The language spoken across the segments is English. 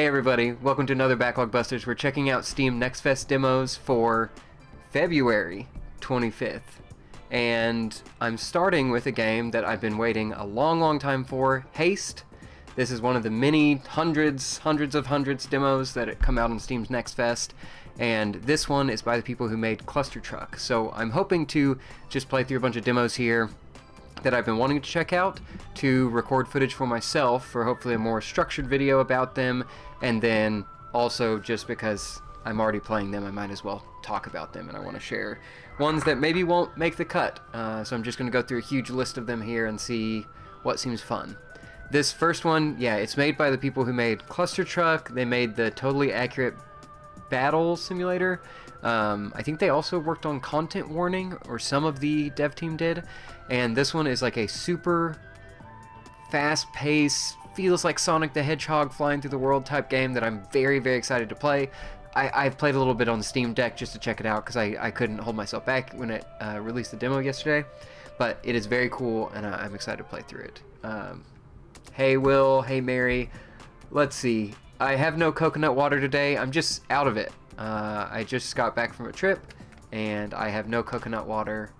Hey everybody, welcome to another BacklogBusters. We're checking out Steam Next Fest demos for February 25th. And I'm starting with a game that I've been waiting a long time for, Haste. This is one of the many hundreds demos that come out on Steam's Next Fest. And this one is by the people who made Cluster Truck. So I'm hoping to just play through a bunch of demos here that I've been wanting to check out, to record footage for myself for hopefully a more structured video about them, and then also just because I'm already playing them, I might as well talk about them, and I want to share ones that maybe won't make the cut. So I'm just going to go through a huge list of them here and see what seems fun. This first one, yeah, it's made by the people who made Cluster Truck. They made the Totally Accurate Battle Simulator. I think they also worked on Content Warning, or some of the dev team did. And this one is like a super fast-paced, feels like Sonic the Hedgehog flying through the world type game that I'm very excited to play. I've played a little bit on the Steam Deck just to check it out because I couldn't hold myself back when it released the demo yesterday. But it is very cool, and I'm excited to play through it. Hey Will, hey Mary. Let's see. I have no coconut water today. I'm just out of it. I just got back from a trip, and I have no coconut water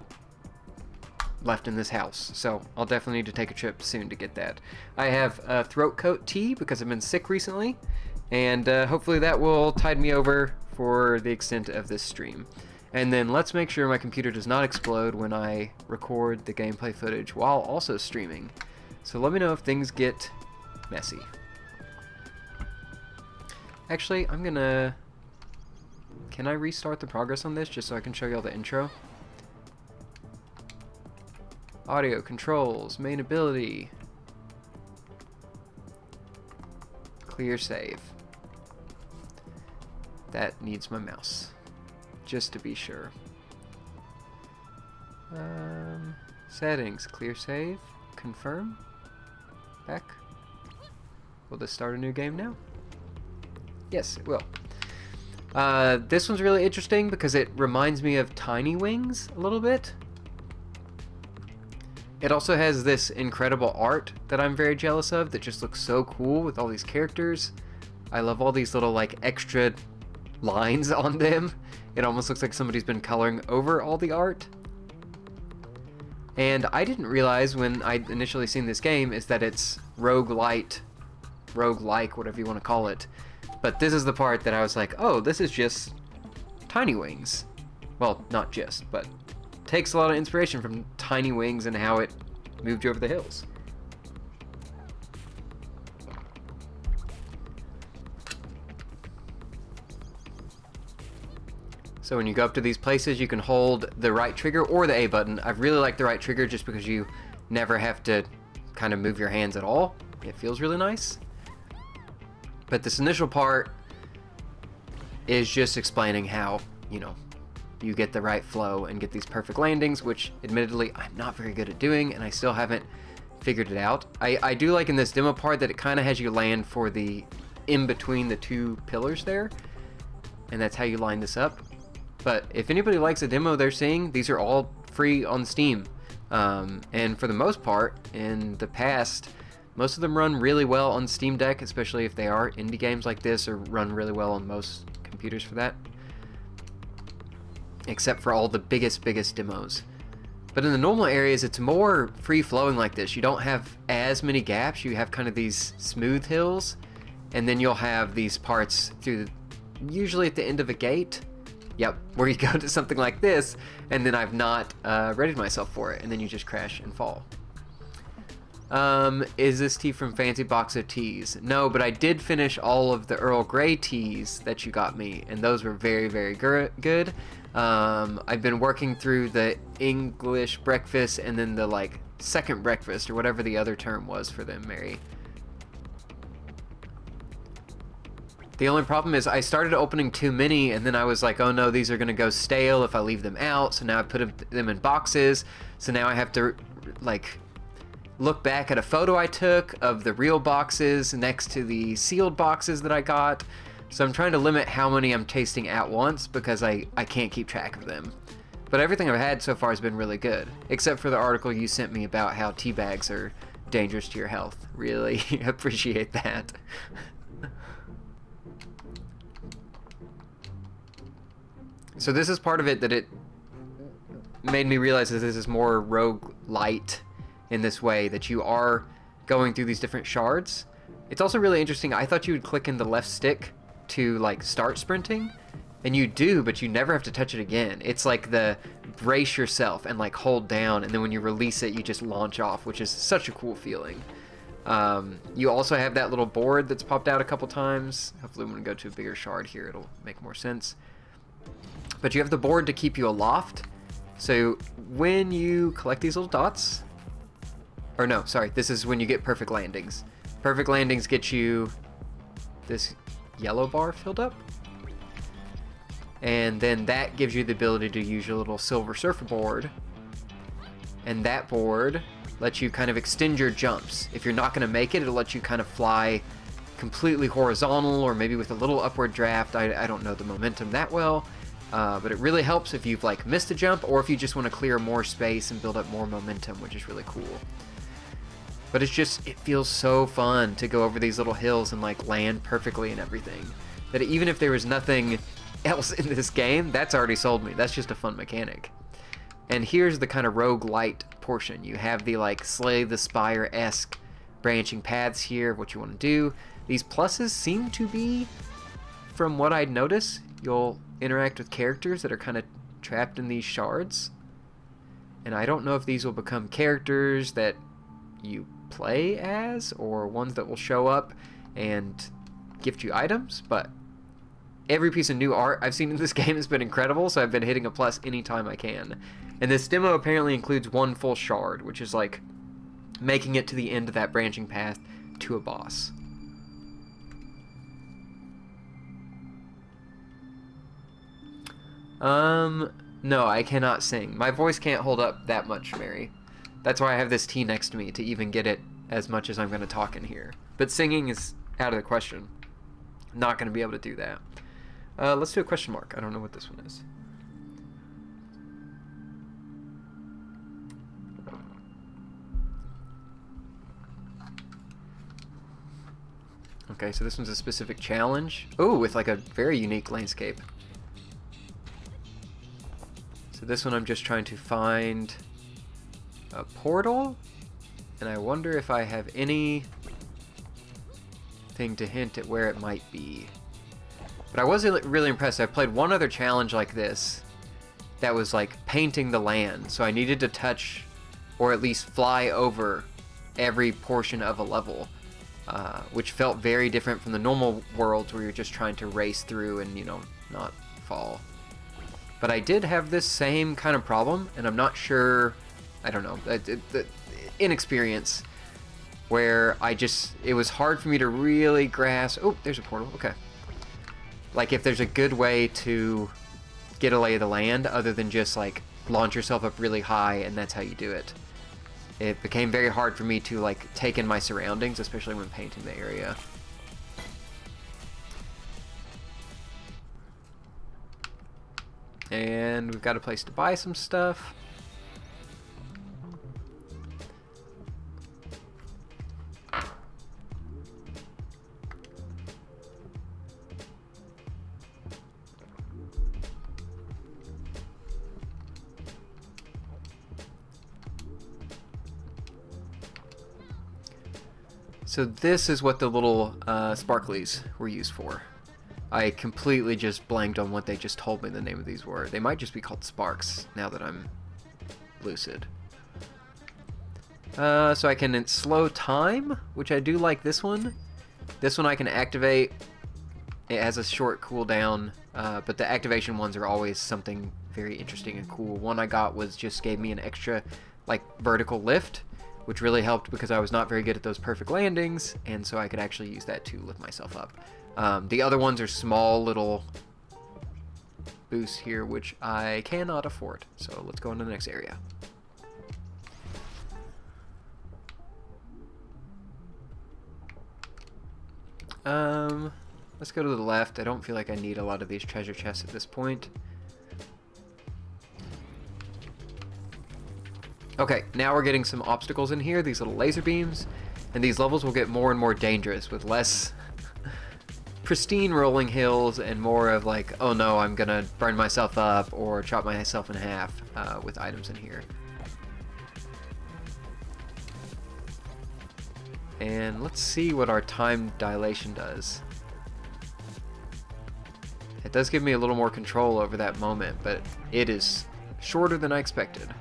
left in this house, so I'll definitely need to take a trip soon to get that. I have a throat coat tea because I've been sick recently, and hopefully that will tide me over for the extent of this stream. And then let's make sure my computer does not explode when I record the gameplay footage while also streaming. So let me know if things get messy. Actually, I'm gonna... Can I restart the progress on this just so I can show you all the intro? Audio, controls, main ability. Clear save. That needs my mouse, just to be sure. Settings, clear save, confirm, back. Will this start a new game now? Yes, it will. This one's really interesting because it reminds me of Tiny Wings a little bit. It also has this incredible art that I'm very jealous of that just looks so cool with all these characters. I love all these little like extra lines on them. It almost looks like somebody's been coloring over all the art. And I didn't realize when I initially seen this game is that it's roguelite, roguelike, whatever you want to call it. But this is the part that I was like, oh, this is just Tiny Wings. Well, not just, but takes a lot of inspiration from Tiny Wings and how it moved you over the hills. So when you go up to these places, you can hold the right trigger or the A button. I really like the right trigger just because you never have to kind of move your hands at all. It feels really nice. But this initial part is just explaining how, you know, you get the right flow and get these perfect landings, which admittedly I'm not very good at doing, and I still haven't figured it out. I do like in this demo part that it kind of has you land for the in between the two pillars there, and that's how you line this up. But if anybody likes the demo they're seeing, these are all free on Steam, and for the most part in the past, most of them run really well on Steam Deck, especially if they are indie games like this, or run really well on most computers for that. Except for all the biggest demos. But in the normal areas, it's more free-flowing like this. You don't have as many gaps. You have kind of these smooth hills, and then you'll have these parts through, usually at the end of a gate. Yep, where you go to something like this, and then I've not readied myself for it, and then you just crash and fall. Is this tea from Fancy Box of Teas? No, but I did finish all of the Earl Grey teas that you got me, and those were very good. I've been working through the English breakfast and then the like second breakfast, or whatever the other term was for them, Mary. The only problem is I started opening too many, and then I was like, oh no, these are gonna go stale if I leave them out, so now I put them in boxes, so now I have to like look back at a photo I took of the real boxes next to the sealed boxes that I got. So I'm trying to limit how many I'm tasting at once because I can't keep track of them. But everything I've had so far has been really good, except for the article you sent me about how tea bags are dangerous to your health. Really appreciate that. So this is part of it that it made me realize that this is more roguelite in this way, that you are going through these different shards. It's also really interesting. I thought you would click in the left stick to like start sprinting, and you do, but you never have to touch it again. It's like the brace yourself and like hold down, and then when you release it, you just launch off, which is such a cool feeling. You also have that little board that's popped out a couple times. Hopefully when we go to a bigger shard here, it'll make more sense. But you have the board to keep you aloft. So when you collect these little dots, or no, sorry, this is when you get perfect landings. Perfect landings get you this yellow bar filled up. And then that gives you the ability to use your little silver surfer board. And that board lets you kind of extend your jumps. If you're not going to make it, it'll let you kind of fly completely horizontal, or maybe with a little upward draft. I don't know the momentum that well. But it really helps if you've like missed a jump, or if you just want to clear more space and build up more momentum, which is really cool. But it's just, it feels so fun to go over these little hills and like land perfectly and everything, that even if there was nothing else in this game, that's already sold me. That's just a fun mechanic. And here's the kind of roguelite portion. You have the like Slay the Spire-esque branching paths here of what you want to do. These pluses seem to be, from what I'd notice, you'll interact with characters that are kind of trapped in these shards. And I don't know if these will become characters that you play as, or ones that will show up and gift you items, but every piece of new art I've seen in this game has been incredible, so I've been hitting a plus anytime I can. And this demo apparently includes one full shard, which is like making it to the end of that branching path to a boss. No, I cannot sing. My voice can't hold up that much, Mary. That's why I have this tea next to me, to even get it as much as I'm going to talk in here. But singing is out of the question. Not going to be able to do that. Let's do a question mark. I don't know what this one is. Okay, so this one's a specific challenge. Oh, with like a very unique landscape. So this one I'm just trying to find a portal, and I wonder if I have any thing to hint at where it might be. But I was really impressed. I played one other challenge like this that was like painting the land, so I needed to touch or at least fly over every portion of a level, which felt very different from the normal worlds where you're just trying to race through and, you know, not fall. But I did have this same kind of problem, and I'm not sure, I don't know, the inexperience, where it was hard for me to really grasp. Oh, there's a portal, okay. Like if there's a good way to get a lay of the land other than just like launch yourself up really high and that's how you do it. It became very hard for me to like take in my surroundings, especially when painting the area. And we've got a place to buy some stuff. So this is what the little sparklies were used for. I completely just blanked on what they just told me the name of these were. They might just be called sparks now that I'm lucid. So I can slow time, which I do like this one. This one I can activate. It has a short cooldown, but the activation ones are always something very interesting and cool. One I got just gave me an extra like vertical lift, which really helped because I was not very good at those perfect landings, and so I could actually use that to lift myself up. The other ones are small little boosts here, which I cannot afford. So let's go into the next area. Let's go to the left. I don't feel like I need a lot of these treasure chests at this point. Okay, now we're getting some obstacles in here, these little laser beams, and these levels will get more and more dangerous with less pristine rolling hills and more of like, oh no, I'm gonna burn myself up or chop myself in half with items in here. And let's see what our time dilation does. It does give me a little more control over that moment, but it is shorter than I expected.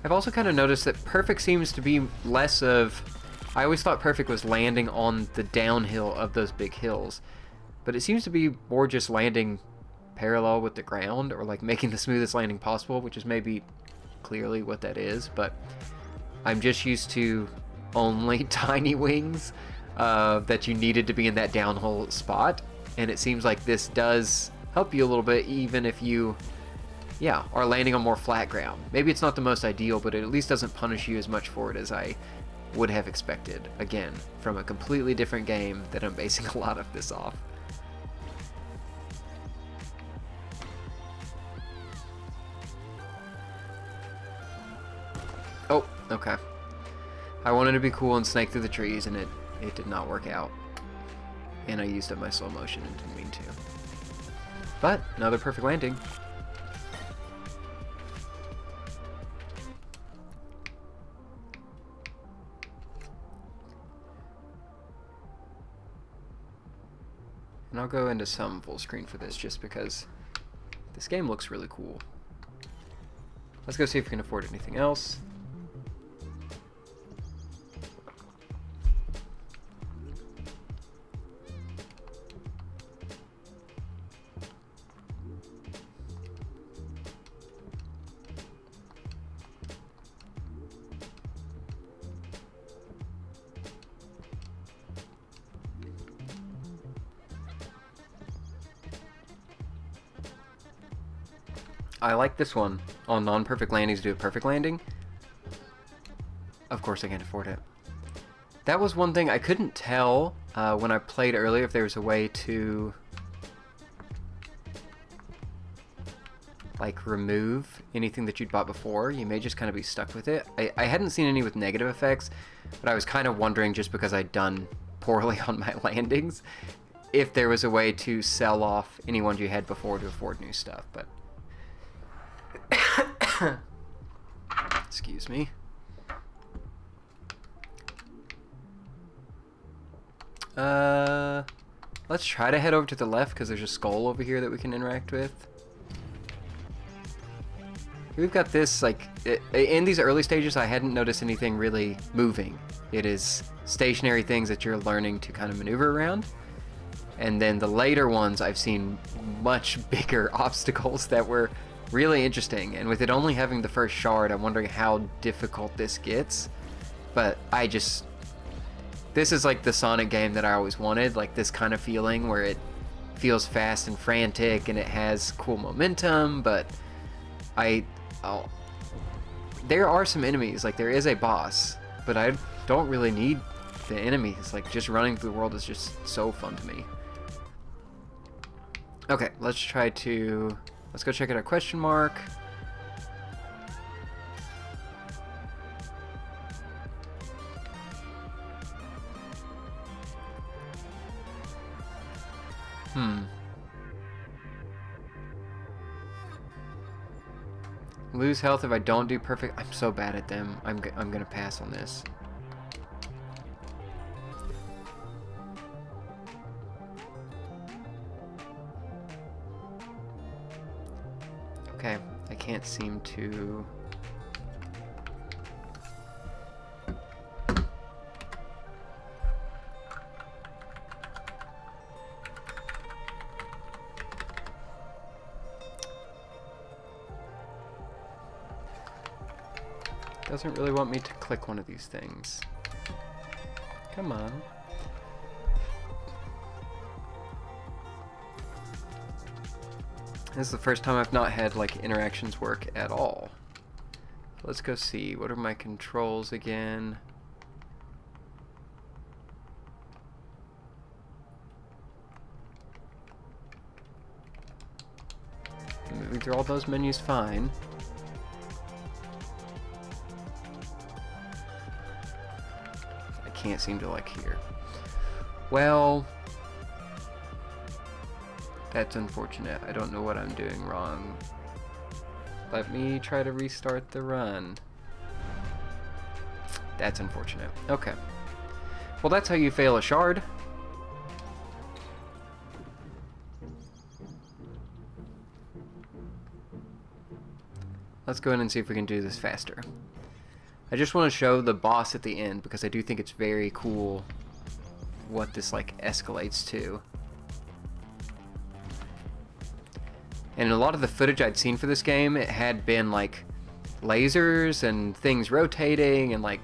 I've also kind of noticed that perfect seems to be less of... I always thought perfect was landing on the downhill of those big hills, but it seems to be more just landing parallel with the ground, or like making the smoothest landing possible, which is maybe clearly what that is, but I'm just used to only tiny wings that you needed to be in that downhill spot, and it seems like this does help you a little bit even if you are landing on more flat ground. Maybe it's not the most ideal, but it at least doesn't punish you as much for it as I would have expected, again, from a completely different game that I'm basing a lot of this off. Oh, okay. I wanted to be cool and snake through the trees, and it did not work out. And I used up my slow motion and didn't mean to. But, another perfect landing. And I'll go into some full screen for this just because this game looks really cool. Let's go see if we can afford anything else. I like this one. On non-perfect landings, do a perfect landing. Of course I can't afford it. That was one thing I couldn't tell when I played earlier if there was a way to like remove anything that you'd bought before. You may just kind of be stuck with it. I hadn't seen any with negative effects, but I was kind of wondering, just because I'd done poorly on my landings, if there was a way to sell off any ones you had before to afford new stuff, but excuse me. Let's try to head over to the left because there's a skull over here that we can interact with. We've got this, like, in these early stages I hadn't noticed anything really moving. It is stationary things that you're learning to kind of maneuver around. And then the later ones I've seen much bigger obstacles that were really interesting, and with it only having the first shard, I'm wondering how difficult this gets. But this is like the Sonic game that I always wanted, like this kind of feeling where it feels fast and frantic and it has cool momentum, but there are some enemies, like there is a boss, but I don't really need the enemies. Like just running through the world is just so fun to me. Okay, let's go check out our question mark. Lose health if I don't do perfect. I'm so bad at them. I'm gonna pass on this. Okay, I can't seem to... Doesn't really want me to click one of these things. Come on. This is the first time I've not had like interactions work at all. Let's go see. What are my controls again? Moving through all those menus fine. can't seem to, like, hear. Well, that's unfortunate. I don't know what I'm doing wrong. Let me try to restart the run. That's unfortunate. Okay. Well, that's how you fail a shard. Let's go in and see if we can do this faster. I just want to show the boss at the end because I do think it's very cool what this like escalates to. And a lot of the footage I'd seen for this game, it had been like lasers and things rotating and like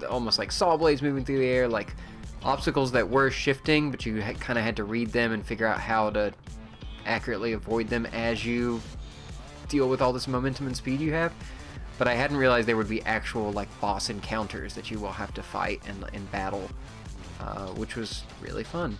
almost like saw blades moving through the air, like obstacles that were shifting, but you kind of had to read them and figure out how to accurately avoid them as you deal with all this momentum and speed you have. But I hadn't realized there would be actual like boss encounters that you will have to fight and battle, which was really fun.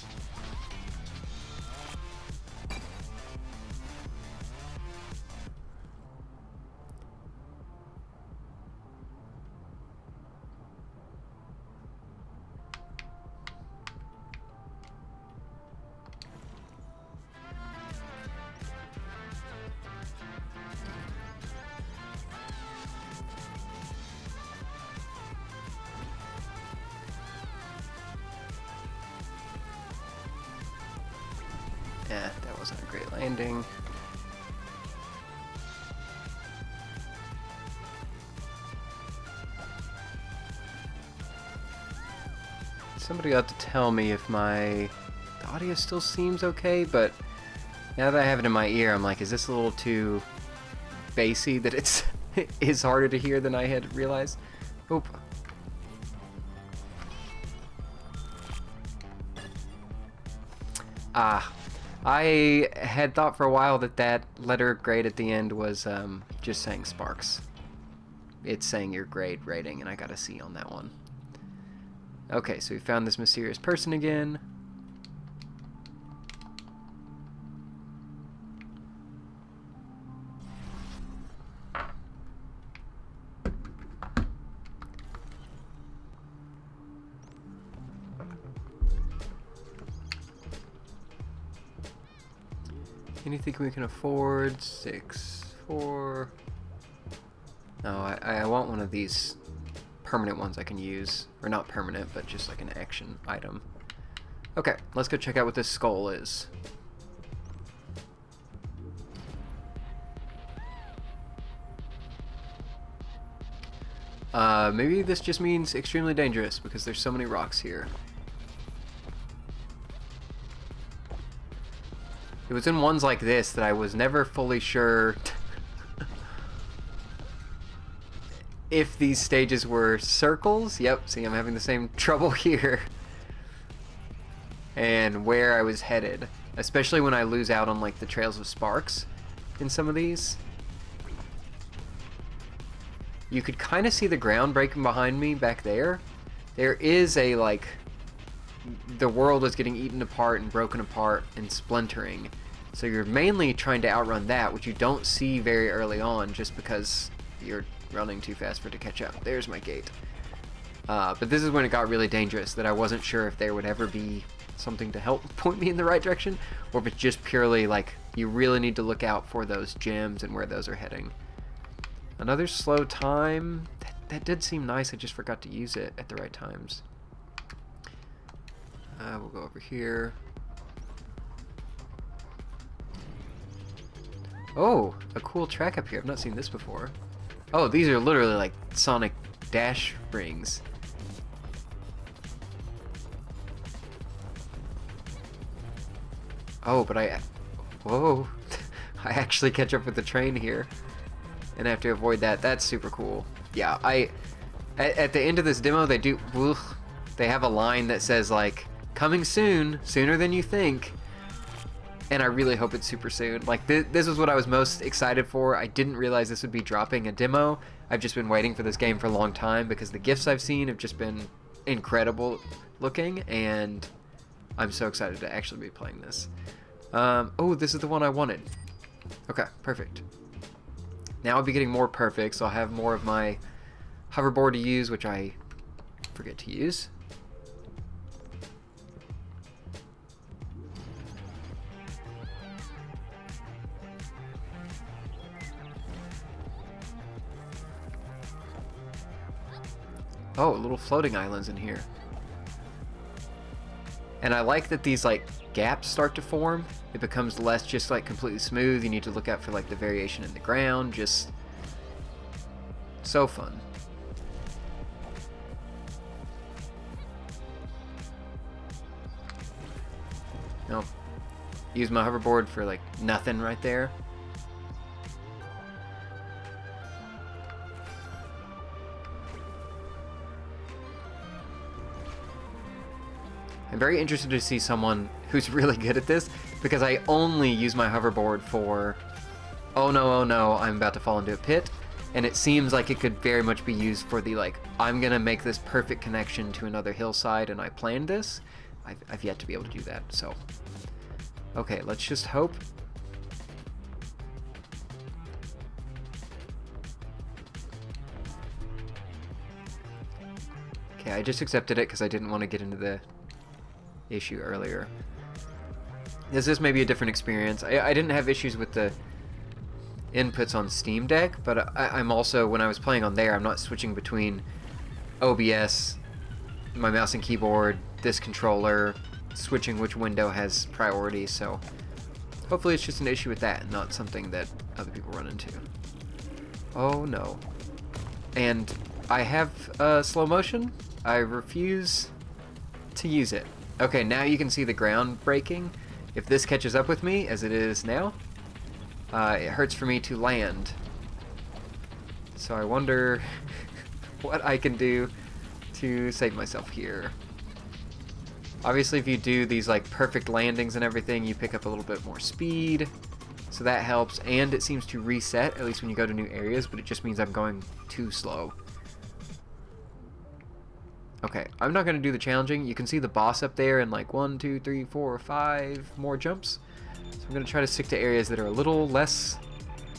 Yeah, that wasn't a great landing. Somebody ought to tell me if the audio still seems okay, but now that I have it in my ear, I'm like, is this a little too bassy that it's is harder to hear than I had realized? Oop. I had thought for a while that letter grade at the end was just saying Sparks. It's saying your grade rating, and I got a C on that one. Okay, so we found this mysterious person again. Anything we can afford? 6, 4. No, I want one of these permanent ones I can use. Or not permanent, but just like an action item. Okay, let's go check out what this skull is. Maybe this just means extremely dangerous because there's so many rocks here. It was in ones like this that I was never fully sure if these stages were circles. Yep, see, I'm having the same trouble here. And where I was headed. Especially when I lose out on like the trails of sparks in some of these. You could kind of see the ground breaking behind me back there. There is a like... the world is getting eaten apart and broken apart and splintering. So you're mainly trying to outrun that, which you don't see very early on just because you're running too fast for it to catch up. There's my gate. But this is when it got really dangerous, that I wasn't sure if there would ever be something to help point me in the right direction, or if it's just purely like you really need to look out for those gems and where those are heading. Another slow time. That did seem nice, I just forgot to use it at the right times. We'll go over here. Oh, a cool track up here. I've not seen this before. Oh, these are literally like Sonic dash rings. Oh, but whoa. I actually catch up with the train here and have to avoid that. That's super cool. Yeah, at the end of this demo, they have a line that says like, coming soon, sooner than you think. And I really hope it's super soon. Like, this is what I was most excited for. I didn't realize this would be dropping a demo. I've just been waiting for this game for a long time because the GIFs I've seen have just been incredible looking, and I'm so excited to actually be playing this. Oh, this is the one I wanted. Okay, perfect. Now I'll be getting more perfect, so I'll have more of my hoverboard to use, which I forget to use. Oh, little floating islands in here. And I like that these like gaps start to form. It becomes less just like completely smooth. You need to look out for like the variation in the ground. Just so fun. Nope. Use my hoverboard for like nothing right there. I'm very interested to see someone who's really good at this, because I only use my hoverboard for, oh no, I'm about to fall into a pit, and it seems like it could very much be used for the like, I'm gonna make this perfect connection to another hillside and I planned this. I've yet to be able to do that, so. Okay, let's just hope. Okay, I just accepted it because I didn't want to get into the issue earlier. This may be a different experience. I didn't have issues with the inputs on Steam Deck, but I'm also, when I was playing on there, I'm not switching between OBS, my mouse and keyboard, this controller, switching which window has priority, so hopefully it's just an issue with that, not something that other people run into. Oh no. And I have slow motion. I refuse to use it. Okay, now you can see the ground breaking. If this catches up with me, as it is now, it hurts for me to land. So I wonder what I can do to save myself here. Obviously, if you do these like perfect landings and everything, you pick up a little bit more speed, so that helps, and it seems to reset, at least when you go to new areas, but it just means I'm going too slow. Okay, I'm not going to do the challenging. You can see the boss up there in like 1, 2, 3, 4, 5 more jumps. So I'm going to try to stick to areas that are a little less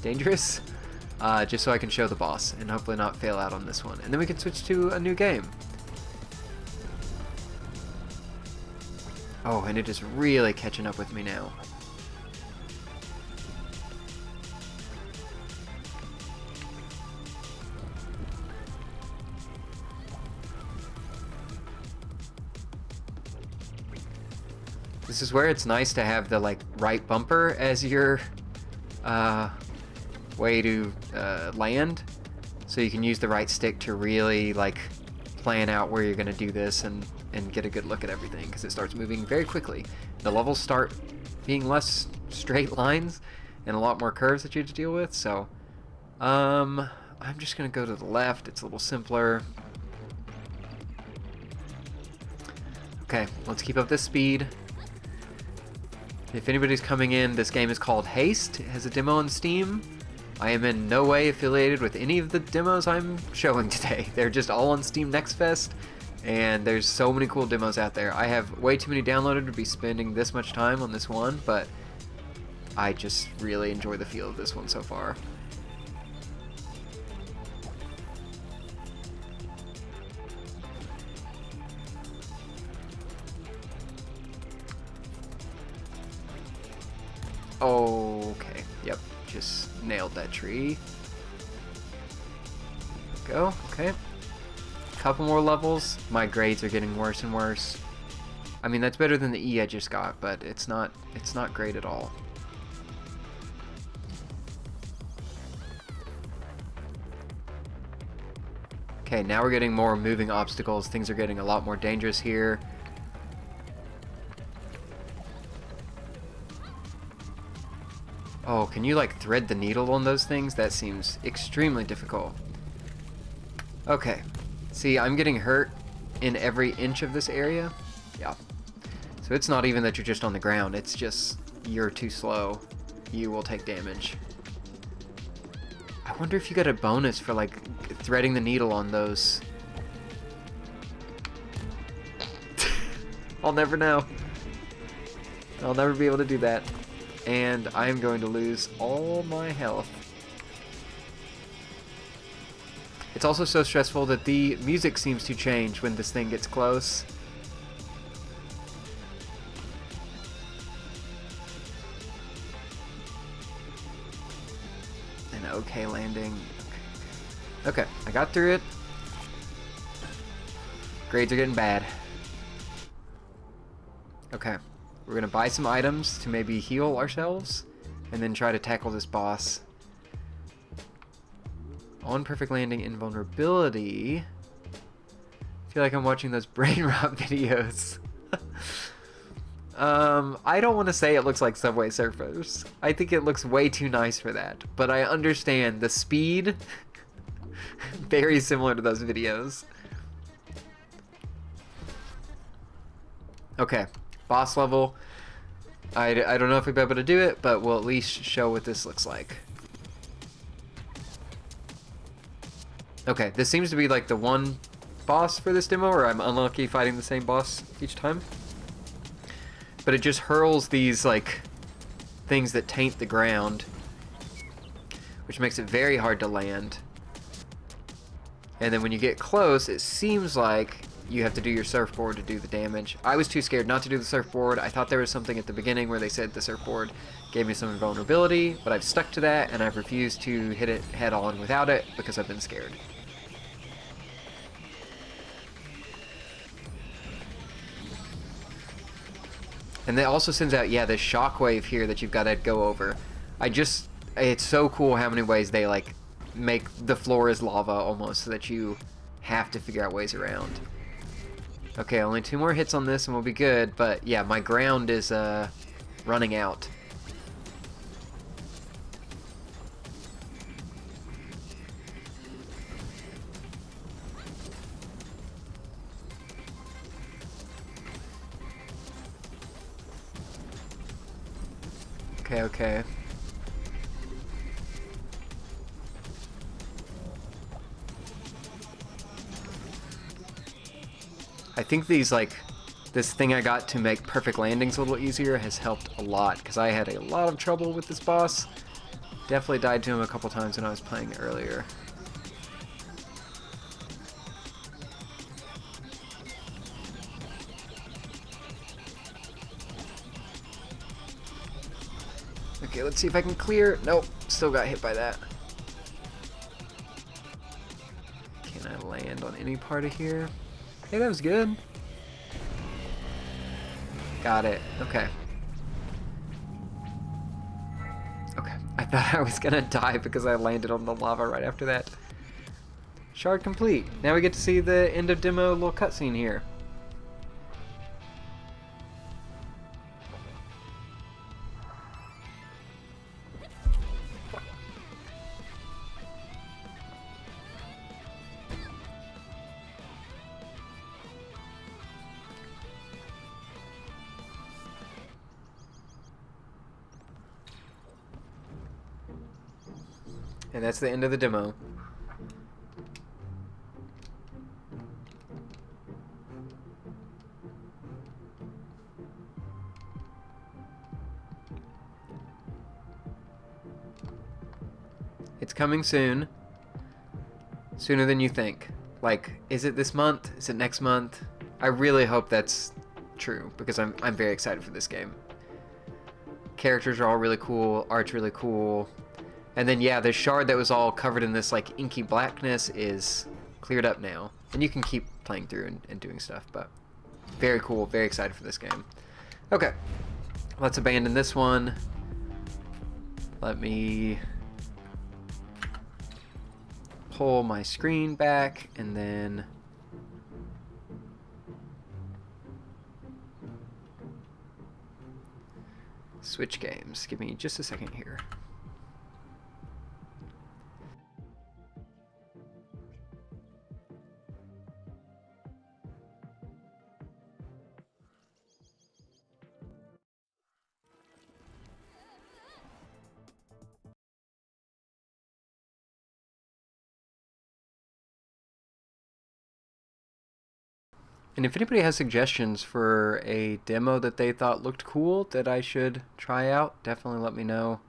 dangerous, just so I can show the boss and hopefully not fail out on this one. And then we can switch to a new game. Oh, and it is really catching up with me now. This is where it's nice to have the like right bumper as your way to land, so you can use the right stick to really like plan out where you're gonna do this and get a good look at everything, because it starts moving very quickly. The levels start being less straight lines and a lot more curves that you have to deal with, so I'm just gonna go to the left. It's a little simpler. Okay, let's keep up this speed. If anybody's coming in, this game is called Haste. It has a demo on Steam. I am in no way affiliated with any of the demos I'm showing today. They're just all on Steam Next Fest, and there's so many cool demos out there. I have way too many downloaded to be spending this much time on this one, but I just really enjoy the feel of this one so far. Okay, yep, just nailed that tree. Go, okay. Couple more levels. My grades are getting worse and worse. I mean, that's better than the E I just got, but it's not great at all. Okay, now we're getting more moving obstacles. Things are getting a lot more dangerous here. Oh, can you like thread the needle on those things? That seems extremely difficult. Okay. See, I'm getting hurt in every inch of this area. Yeah. So it's not even that you're just on the ground. It's just you're too slow. You will take damage. I wonder if you got a bonus for like threading the needle on those. I'll never know. I'll never be able to do that. And I'm going to lose all my health. It's also so stressful that the music seems to change when this thing gets close. An okay landing. Okay, I got through it. Grades are getting bad. Okay. We're gonna buy some items to maybe heal ourselves, and then try to tackle this boss. On perfect landing, invulnerability. I feel like I'm watching those brain rot videos. I don't want to say it looks like Subway Surfers. I think it looks way too nice for that. But I understand the speed, very similar to those videos. Okay, boss level. I don't know if we'll be able to do it, but we'll at least show what this looks like. Okay, this seems to be like the one boss for this demo, or I'm unlucky fighting the same boss each time. But it just hurls these, like, things that taint the ground, which makes it very hard to land. And then when you get close, it seems like you have to do your surfboard to do the damage. I was too scared not to do the surfboard. I thought there was something at the beginning where they said the surfboard gave me some invulnerability, but I've stuck to that, and I've refused to hit it head on without it because I've been scared. And that also sends out, yeah, this shockwave here that you've got to go over. It's so cool how many ways they, like, make the floor as lava almost, so that you have to figure out ways around. Okay, only 2 more hits on this and we'll be good, but yeah, my ground is running out. Okay. I think these, like, this thing I got to make perfect landings a little easier has helped a lot, because I had a lot of trouble with this boss. Definitely died to him a couple times when I was playing earlier. Okay, let's see if I can clear. Nope, still got hit by that. Can I land on any part of here? Hey, that was good. Got it. Okay. Okay. I thought I was gonna die because I landed on the lava right after that. Shard complete. Now we get to see the end of demo little cutscene here. And that's the end of the demo. It's coming soon. Sooner than you think. Like, is it this month? Is it next month? I really hope that's true, because I'm very excited for this game. Characters are all really cool, art's really cool. And then, yeah, the shard that was all covered in this, like, inky blackness is cleared up now. And you can keep playing through and doing stuff, but very cool, very excited for this game. Okay, let's abandon this one. Let me pull my screen back, and then switch games. Give me just a second here. And if anybody has suggestions for a demo that they thought looked cool that I should try out, definitely let me know.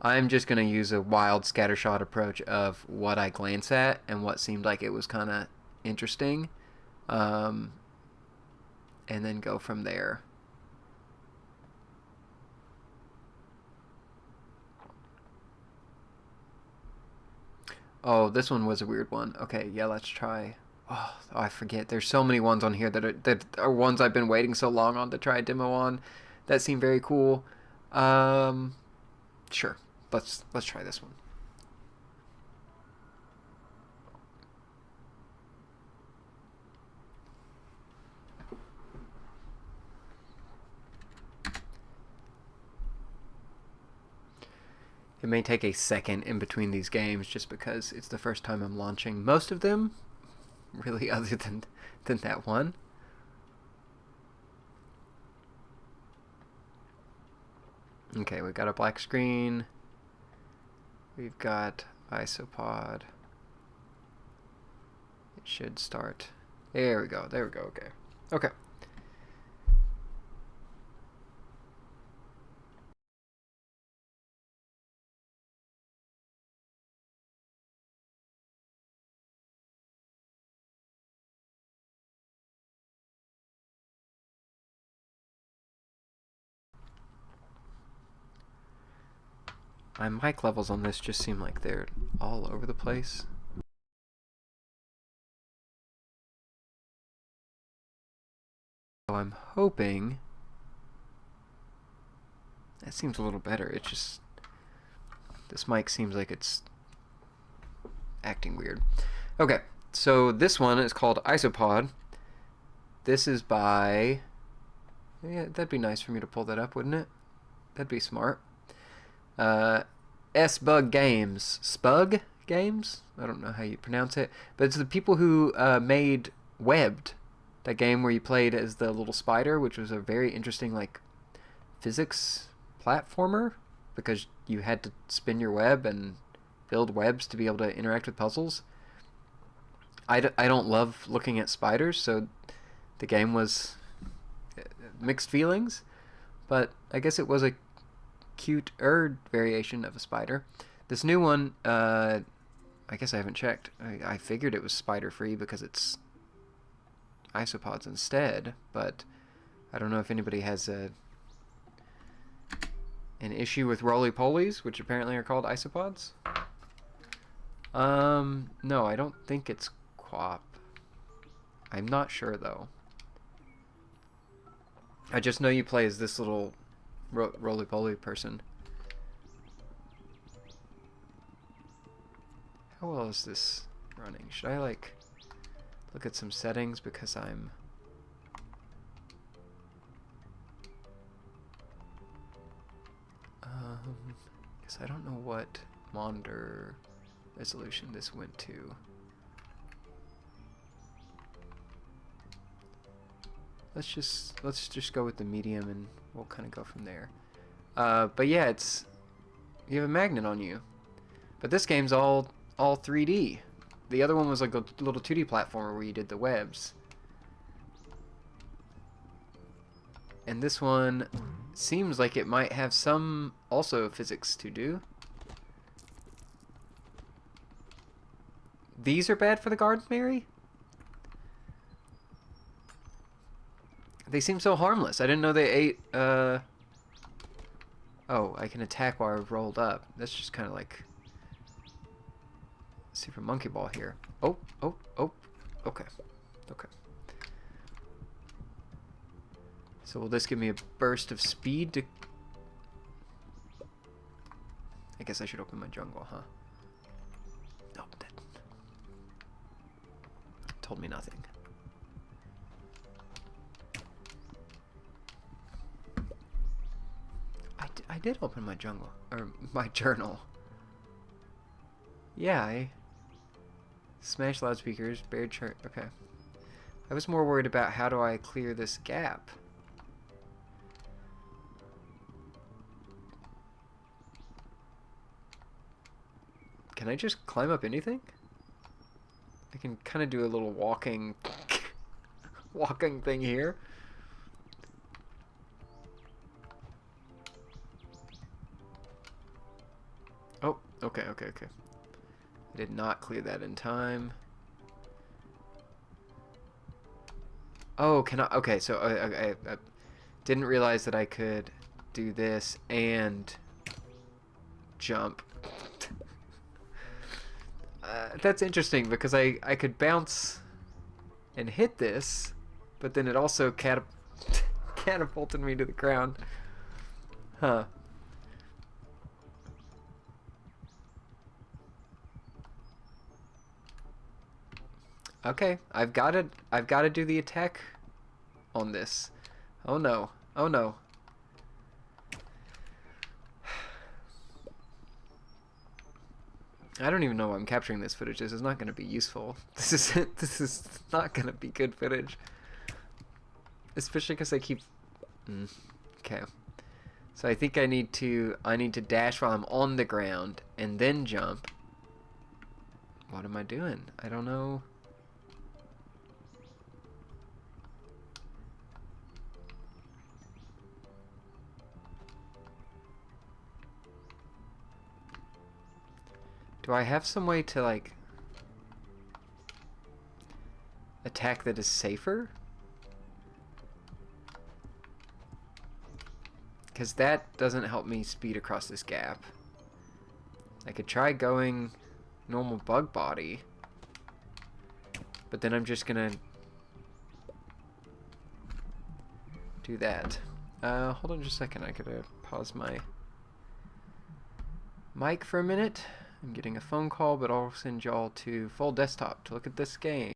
I'm just going to use a wild scattershot approach of what I glance at and what seemed like it was kind of interesting, and then go from there. Oh, this one was a weird one. Okay, yeah, let's try Oh, I forget. There's so many ones on here that are ones I've been waiting so long on to try a demo on. That seem very cool. Um, sure. Let's try this one. It may take a second in between these games just because it's the first time I'm launching most of them, really, other than that one. Okay, we've got a black screen. We've got isopod. It should start. There we go. There we go. Okay. Okay. My mic levels on this just seem like they're all over the place. So I'm hoping that seems a little better. It just, this mic seems like it's acting weird. Okay, so this one is called Isopod. This is by, yeah, that'd be nice for me to pull that up, wouldn't it? That'd be smart. S-Bug Games. Spug Games? I don't know how you pronounce it. But it's the people who made Webbed. That game where you played as the little spider, which was a very interesting, like, physics platformer. Because you had to spin your web and build webs to be able to interact with puzzles. I don't love looking at spiders, so the game was mixed feelings. But I guess it was a cute-er variation of a spider. This new one, I guess I haven't checked. I figured it was spider-free because it's isopods instead, but I don't know if anybody has an issue with roly-polies, which apparently are called isopods. No, I don't think it's QWOP. I'm not sure, though. I just know you play as this little roly-poly person. How well is this running? Should I, like, look at some settings because I'm... Because I don't know what monitor resolution this went to. Let's just go with the medium and we'll kind of go from there. But yeah, you have a magnet on you. But this game's all 3D. The other one was like a little 2D platformer where you did the webs. And this one seems like it might have some also physics to do. These are bad for the garden, Mary? They seem so harmless. I didn't know they ate, Oh, I can attack while I've rolled up. That's just kind of like Super Monkey Ball here. Oh. Okay. Okay. So will this give me a burst of speed to... I guess I should open my jungle, huh? Nope, that told me nothing. I did open my jungle, or my journal. Yeah, I smashed loudspeakers, buried chart. Okay. I was more worried about how do I clear this gap. Can I just climb up anything? I can kind of do a little walking walking thing here. Oh, okay. I did not clear that in time. Oh, can I? Okay, so I didn't realize that I could do this and jump. That's interesting because I could bounce and hit this, but then it also catapulted me to the ground. Huh. Okay, I've got to do the attack on this. Oh no. Oh no. I don't even know why I'm capturing this footage. This is not going to be useful. This is not going to be good footage. Especially because I keep... Okay. So I think I need to dash while I'm on the ground and then jump. What am I doing? I don't know. Do I have some way to, like, attack that is safer? Because that doesn't help me speed across this gap. I could try going normal bug body, but then I'm just gonna do that. Hold on just a second. I gotta pause my mic for a minute. I'm getting a phone call, but I'll send y'all to full desktop to look at this game.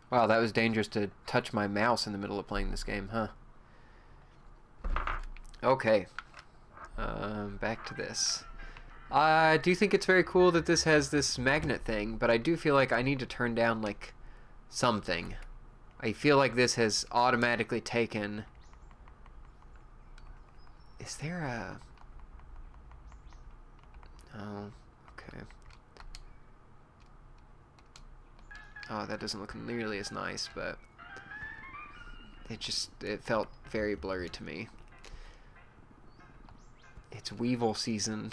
Wow, that was dangerous to touch my mouse in the middle of playing this game, huh? Okay. Back to this. I do think it's very cool that this has this magnet thing, but I do feel like I need to turn down, like, something. I feel like this has automatically taken... Is there a... Oh, okay. Oh, that doesn't look nearly as nice, but... It felt very blurry to me. It's Weevil season.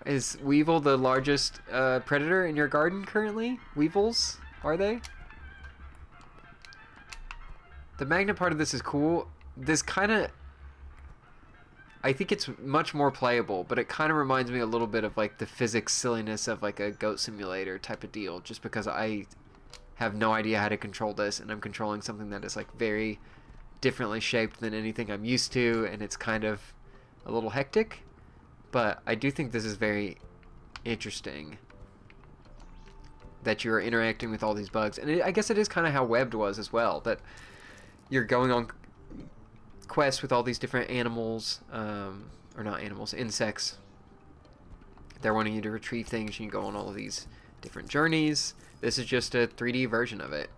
Is Weevil the largest predator in your garden currently? Weevils? Are they? The magnet part of this is cool. This kind of... I think it's much more playable, but it kind of reminds me a little bit of like the physics silliness of like a Goat Simulator type of deal, just because I have no idea how to control this, and I'm controlling something that is like very differently shaped than anything I'm used to, and it's kind of a little hectic. But I do think this is very interesting that you're interacting with all these bugs, and I guess it is kind of how Webbed was as well, that you're going on quest with all these different animals, or not animals, insects. They're wanting you to retrieve things. You can go on all of these different journeys. This is just a 3D version of it.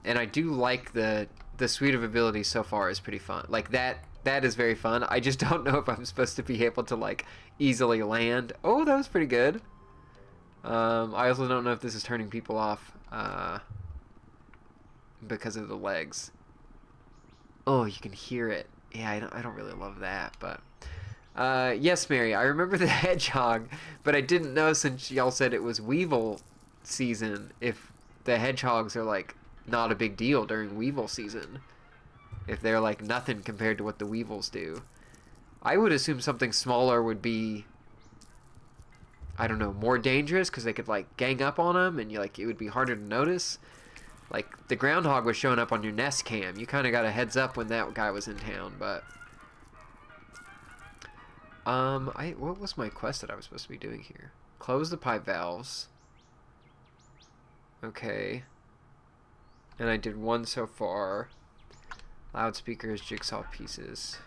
And I do like the suite of abilities so far is pretty fun. Like that is very fun. I just don't know if I'm supposed to be able to like easily land. Oh, that was pretty good. I also don't know if this is turning people off because of the legs. Oh, you can hear it. Yeah, I don't really love that, but yes, Mary, I remember the hedgehog, but I didn't know, since y'all said it was Weevil season, if the hedgehogs are like not a big deal during Weevil season, if they're like nothing compared to what the Weevils do. I would assume something smaller would be, I don't know, more dangerous because they could like gang up on them and it would be harder to notice. Like the groundhog was showing up on your Nest cam. You kind of got a heads up when that guy was in town, but what was my quest that I was supposed to be doing here? Close the pipe valves. Okay. And I did one so far. Loudspeakers, jigsaw pieces.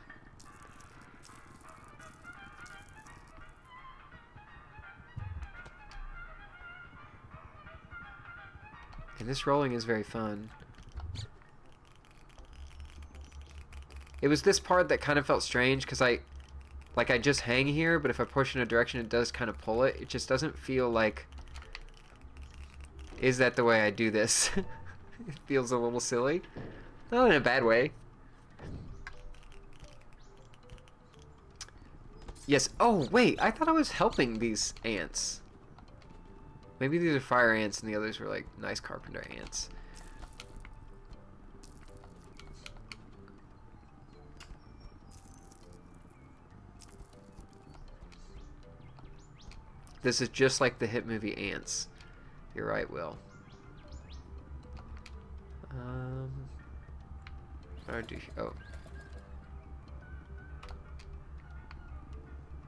And this rolling is very fun. It was this part that kind of felt strange because I just hang here, but if I push in a direction, it does kind of pull it. It just doesn't feel like, is that the way I do this? It feels a little silly. Not in a bad way. Yes. Oh, wait. I thought I was helping these ants. Maybe these are fire ants and the others were like nice carpenter ants. This is just like the hit movie Ants. You're right, Will. What do I do? Oh.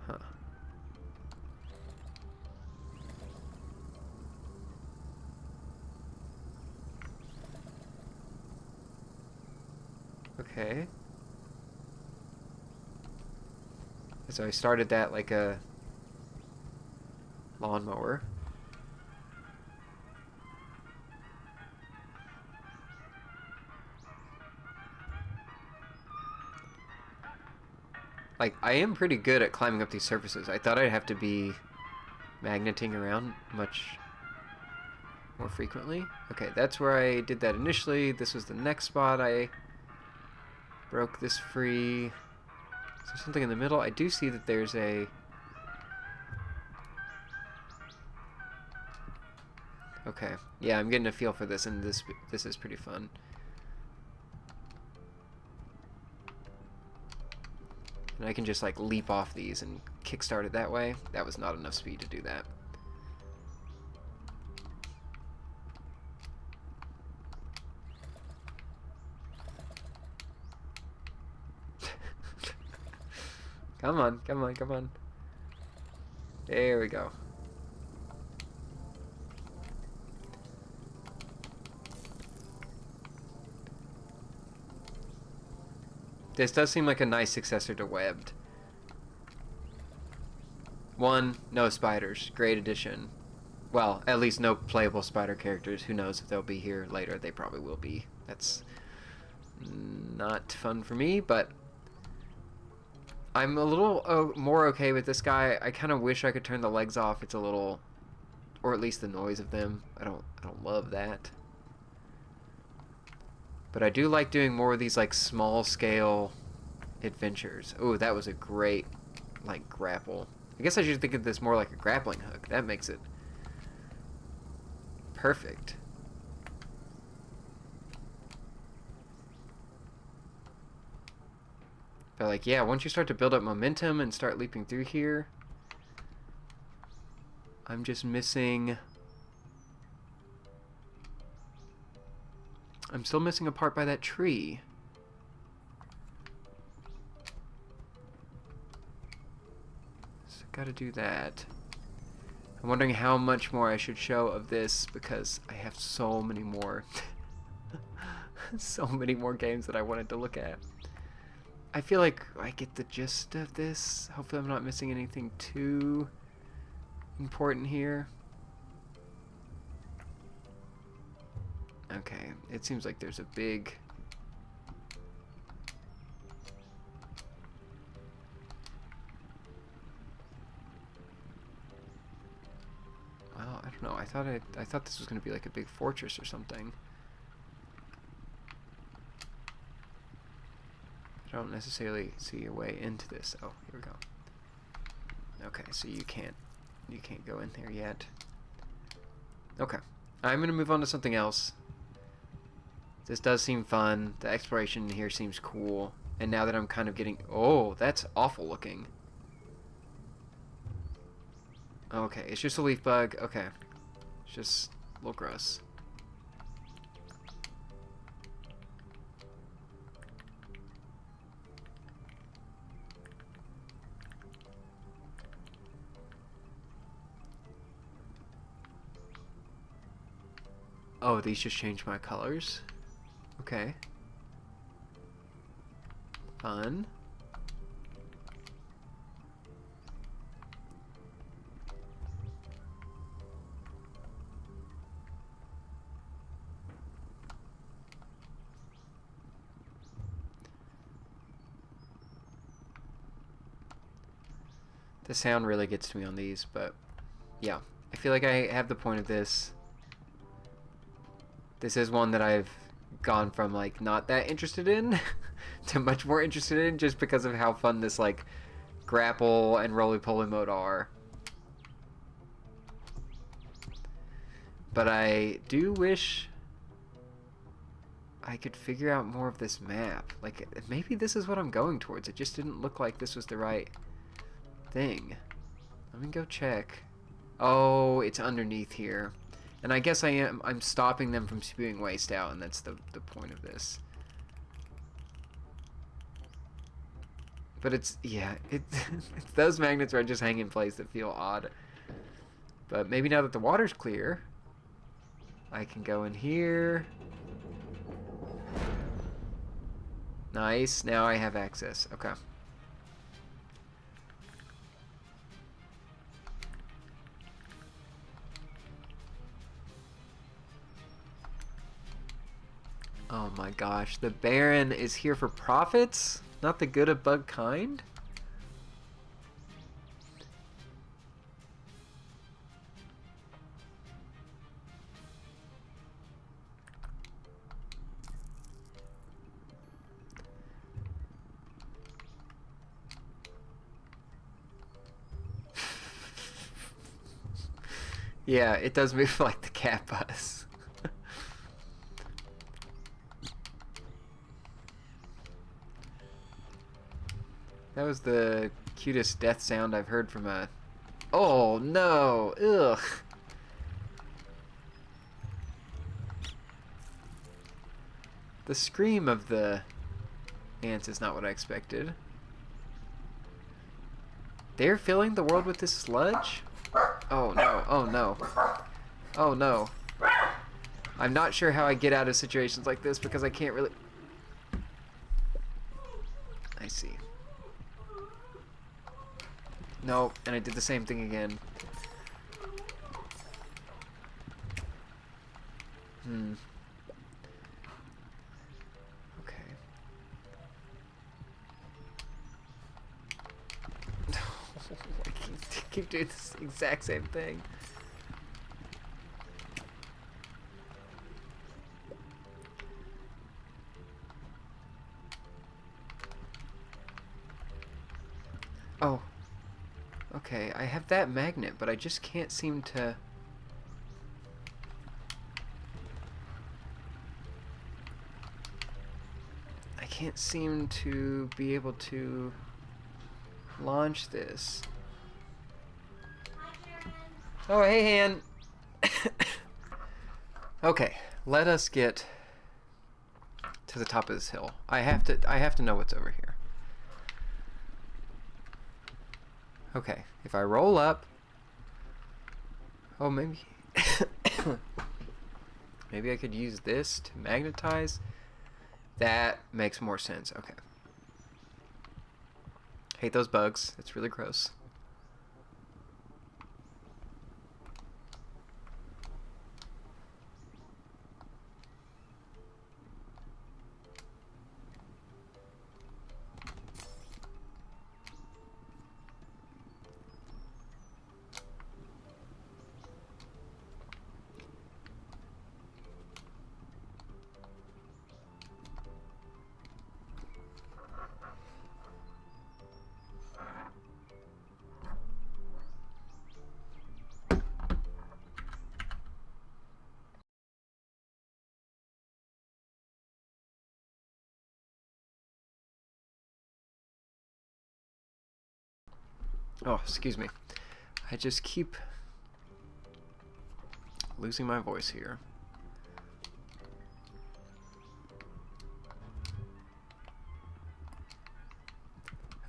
Huh. Okay. So I started that like a lawnmower. Like, I am pretty good at climbing up these surfaces. I thought I'd have to be magneting around much more frequently. Okay, that's where I did that initially. This was the next spot I broke this free. Is there something in the middle? I do see that there's a... Okay, yeah, I'm getting a feel for this, and this is pretty fun. And I can just like leap off these and kickstart it that way. That was not enough speed to do that. Come on, come on, come on. There we go. This does seem like a nice successor to Webbed. 1, no spiders. Great addition. Well, at least no playable spider characters. Who knows if they'll be here later. They probably will be. That's not fun for me, but I'm a little more okay with this guy. I kind of wish I could turn the legs off. It's a little, or at least the noise of them. I don't love that. But I do like doing more of these like small scale adventures. Oh, that was a great like grapple. I guess I should think of this more like a grappling hook. That makes it perfect. But like, yeah, once you start to build up momentum and start leaping through here, I'm just missing... I'm still missing a part by that tree. So gotta do that. I'm wondering how much more I should show of this because I have so many more. so many more games that I wanted to look at. I feel like I get the gist of this. Hopefully I'm not missing anything too important here. Okay, it seems like there's a big... Well, I don't know. I thought this was going to be like a big fortress or something. I don't necessarily see a way into this. Oh, here we go. Okay, so you can't go in there yet. Okay, I'm gonna move on to something else. This does seem fun. The exploration here seems cool. And now that I'm kind of getting... Oh, that's awful looking. Okay, it's just a leaf bug. Okay. It's just a little gross. Oh, these just changed my colors? Okay. Fun. The sound really gets to me on these, but yeah. I feel like I have the point of this. This is one that I've gone from like not that interested in to much more interested in just because of how fun this like grapple and roly-poly mode are. But I do wish I could figure out more of this map. Like maybe this is what I'm going towards. It just didn't look like this was the right thing. Let me go check. Oh, it's underneath here. And I guess I'm stopping them from spewing waste out, and that's the point of this. But it's, yeah, it's those magnets where I just hang in place that feel odd. But maybe now that the water's clear, I can go in here. Nice, now I have access. Okay. Oh my gosh, the Baron is here for profits? Not the good of bug kind? Yeah, it does move like the cat bus. That was the cutest death sound I've heard from a... Oh, no! Ugh! The scream of the ants is not what I expected. They're filling the world with this sludge? Oh, no. Oh, no. Oh, no. I'm not sure how I get out of situations like this because I can't really... I see. No, and I did the same thing again. Okay. I keep doing this exact same thing. Oh. Okay, I have that magnet, but I just can't seem to... I can't seem to be able to launch this. Oh, hey, Han! Okay, let us get to the top of this hill. I have to know what's over here. Okay, if I roll up... Oh, maybe... maybe I could use this to magnetize... That makes more sense. Okay. Hate those bugs. It's really gross. Oh, excuse me. I just keep losing my voice here.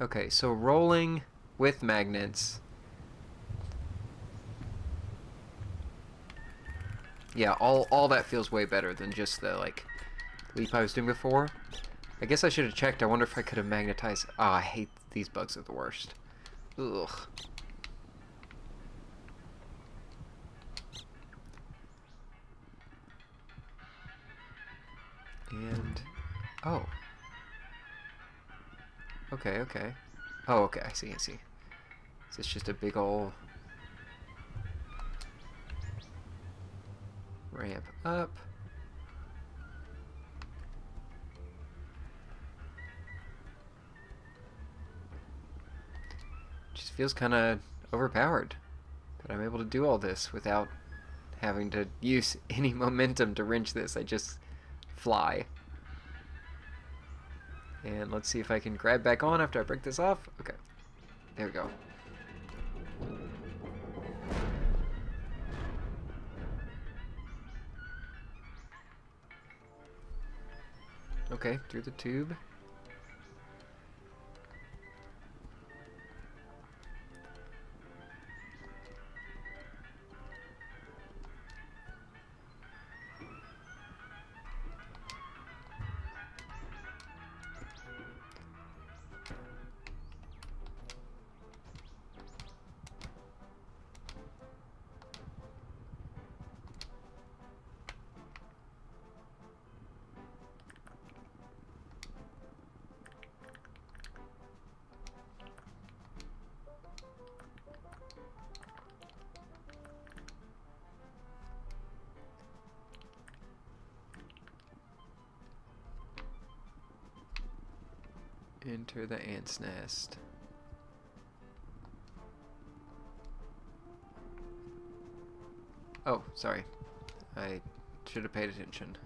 Okay, so rolling with magnets. Yeah, all that feels way better than just the, like, leap I was doing before. I guess I should have checked. I wonder if I could have magnetized... Ah, I hate these bugs are the worst. Ugh. And... Oh. Okay, okay. Oh, okay, I see, I see. Is this just a big ol' ramp up? Just feels kind of overpowered that I'm able to do all this without having to use any momentum to wrench this. I just fly. And let's see if I can grab back on after I break this off. Okay, there we go. Okay, through the tube. Enter the ant's nest. Oh, sorry. I should have paid attention.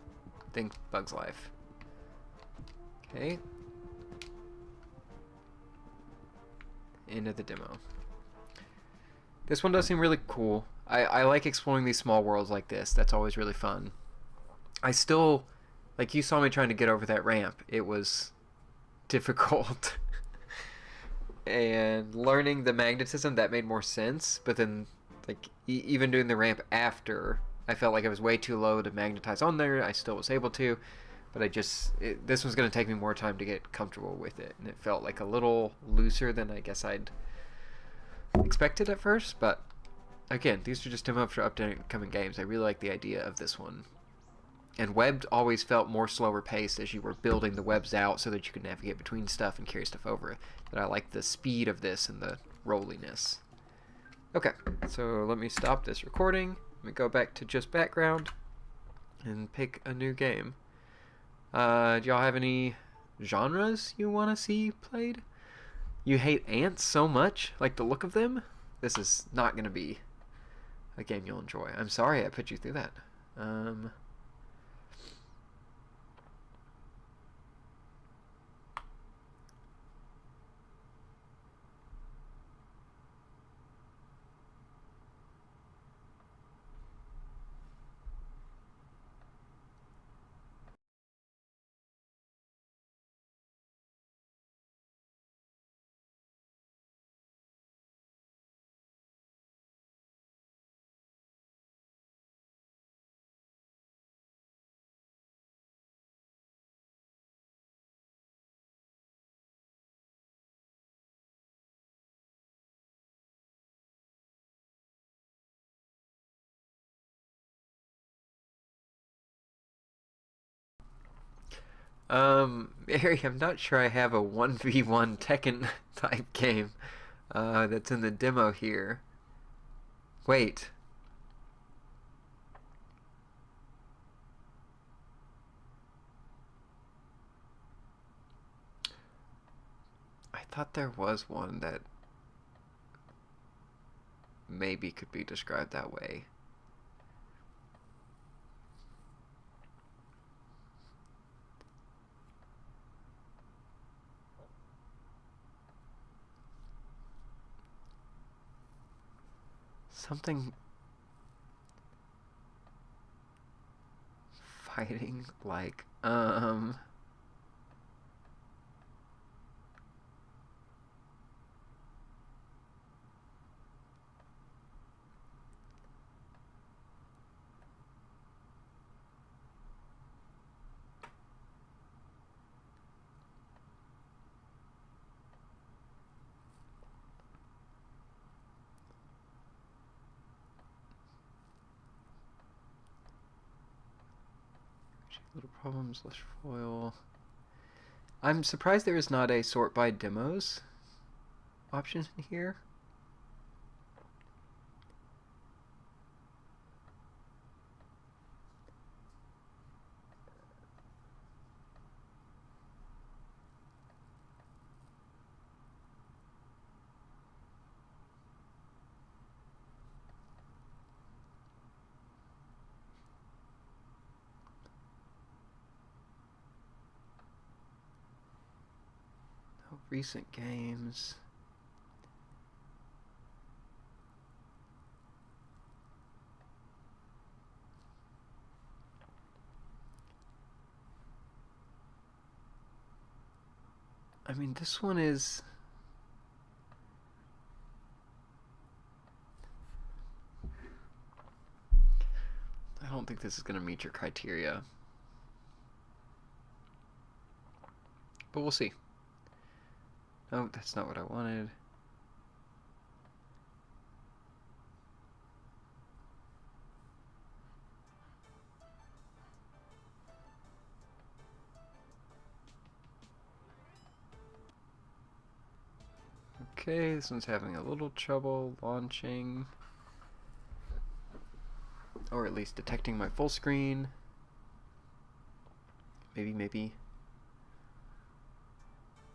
Think Bug's Life. Okay. End of the demo. This one does seem really cool. I like exploring these small worlds like this. That's always really fun. I still, like, you saw me trying to get over that ramp. It was difficult. And learning the magnetism, that made more sense. But then, like, even doing the ramp after, I felt like I was way too low to magnetize on there. I still was able to. But I just, this was going to take me more time to get comfortable with it. And it felt like a little looser than I guess I'd expected at first. But again, these are just demos for upcoming games. I really like the idea of this one. And webbed always felt more slower paced as you were building the webs out so that you could navigate between stuff and carry stuff over. But I like the speed of this and the rolliness. Okay, so let me stop this recording. Let me go back to just background and pick a new game. Do y'all have any genres you want to see played? You hate ants so much? Like the look of them? This is not going to be a game you'll enjoy. I'm sorry I put you through that. Mary, I'm not sure I have a 1v1 Tekken type game that's in the demo here. Wait. I thought there was one that maybe could be described that way. Something fighting like little problems, less foil. I'm surprised there is not a sort by demos option here. Recent games. I mean, this one is... I don't think this is going to meet your criteria. But we'll see. Oh, that's not what I wanted. Okay, this one's having a little trouble launching. Or at least detecting my full screen. Maybe.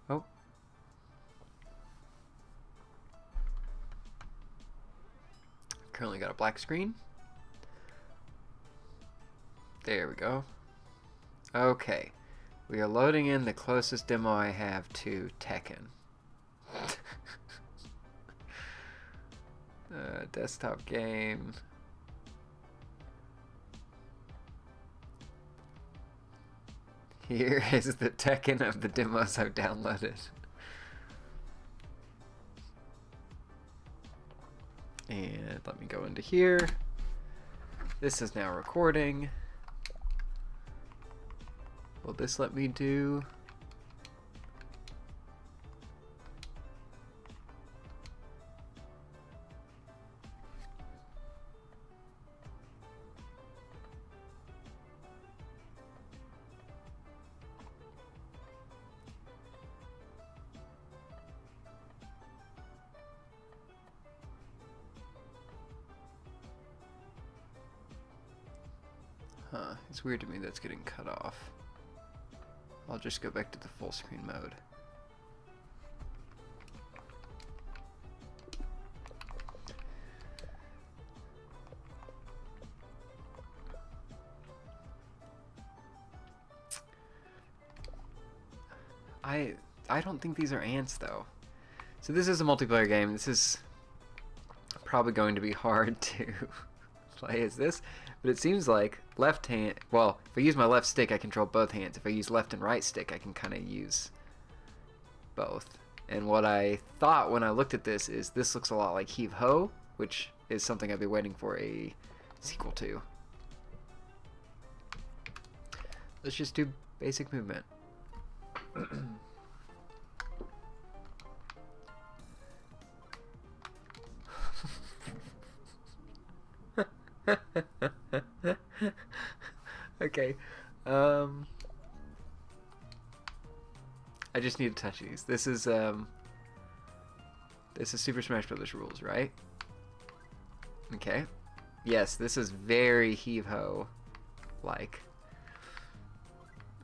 Oh. Currently got a black screen. There we go. Okay. We are loading in the closest demo I have to Tekken. Desktop game. Here is the Tekken of the demos I've downloaded. And let me go into here. This is now recording. Will this let me do? Huh, it's weird to me that's getting cut off. I'll just go back to the full screen mode. I don't think these are ants though. So this is a multiplayer game. This is probably going to be hard to play as this, but it seems like left hand, well, if I use my left stick I control both hands. If I use left and right stick I can kind of use both. And what I thought when I looked at this is this looks a lot like Heave Ho, which is something I've been waiting for a sequel to. Let's just do basic movement. Okay. I just need to touch these. This is Super Smash Brothers rules, right? Okay. Yes, this is very heave-ho like.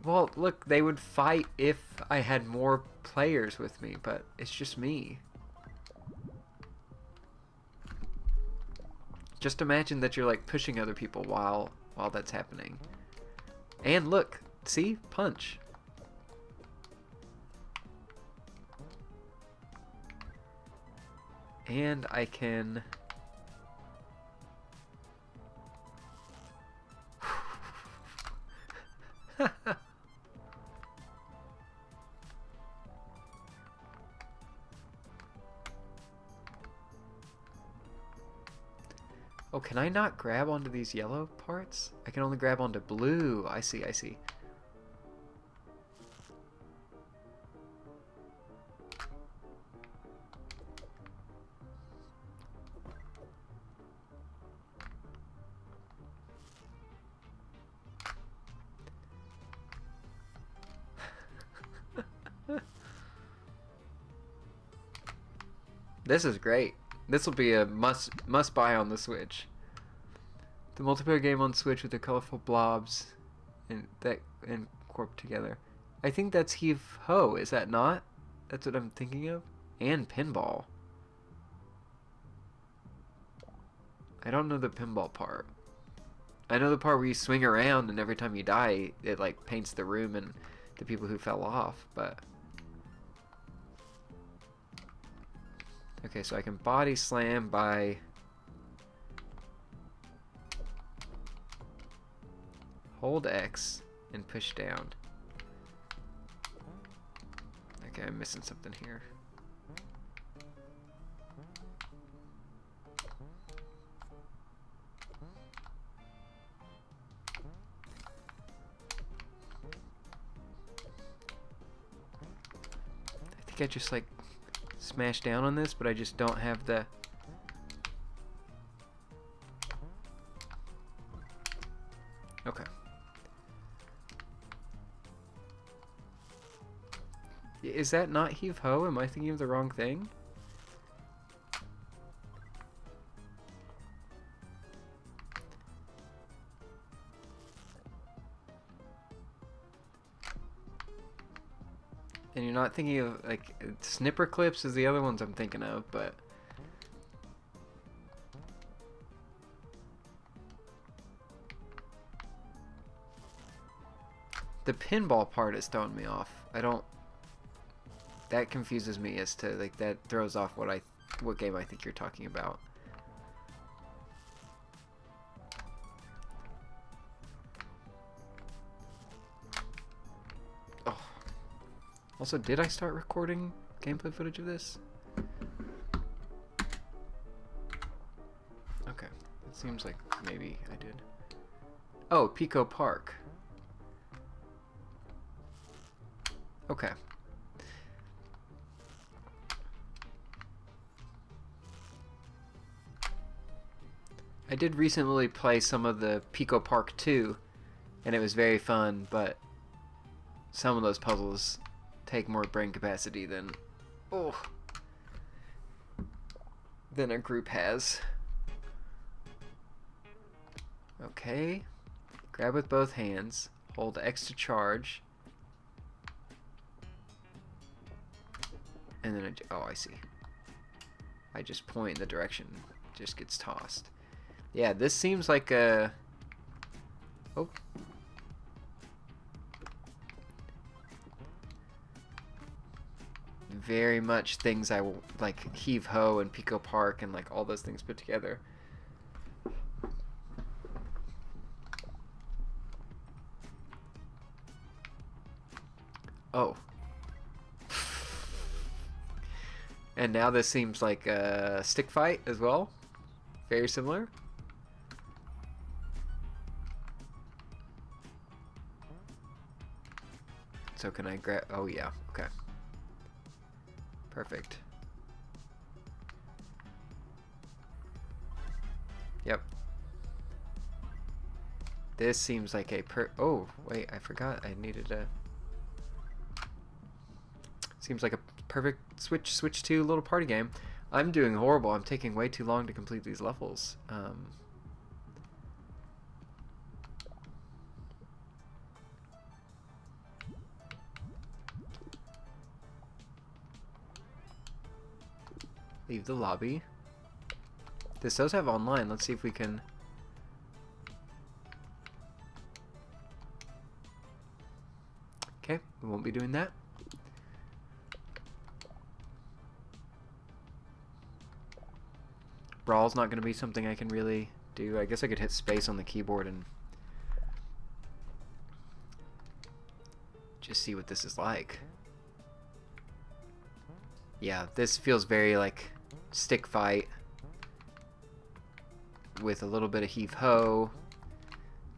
Well, look, they would fight if I had more players with me, but it's just me. Just imagine that you're like pushing other people while that's happening. And look, see? Punch. And I can... Oh, can I not grab onto these yellow parts? I can only grab onto blue. I see, I see. This is great. This will be a must buy on the Switch. The multiplayer game on Switch with the colorful blobs and corp together. I think that's Heave Ho, is that not? That's what I'm thinking of. And pinball. I don't know the pinball part. I know the part where you swing around and every time you die, it like paints the room and the people who fell off, but... Okay, so I can body slam by hold X and push down. Okay, I'm missing something here. I think I just like smash down on this, but I just don't have the... Okay. Is that not Heave Ho? Am I thinking of the wrong thing? And you're not thinking of, like, snipper clips is the other ones I'm thinking of, but... The pinball part is throwing me off. I don't... That confuses me as to, like, that throws off what game I think you're talking about. Also, did I start recording gameplay footage of this? Okay, it seems like maybe I did. Oh, Pico Park. Okay. I did recently play some of the Pico Park 2, and it was very fun, but some of those puzzles take more brain capacity than a group has. Okay, grab with both hands, hold X to charge, and then I see. I just point in the direction, it just gets tossed. Yeah, this seems like a... Oh. Very much things I will like, Heave Ho and Pico Park and like all those things put together. Oh. And now this seems like a stick fight as well. Very similar. So can I grab... Oh yeah, okay. Perfect. Yep. This seems like a oh, wait, I forgot I needed a... Seems like a perfect switch to little party game. I'm doing horrible. I'm taking way too long to complete these levels. Leave the lobby. This does have online. Let's see if we can... Okay, we won't be doing that. Brawl's not going to be something I can really do. I guess I could hit space on the keyboard and just see what this is like. Yeah, this feels very like stick fight with a little bit of heave-ho.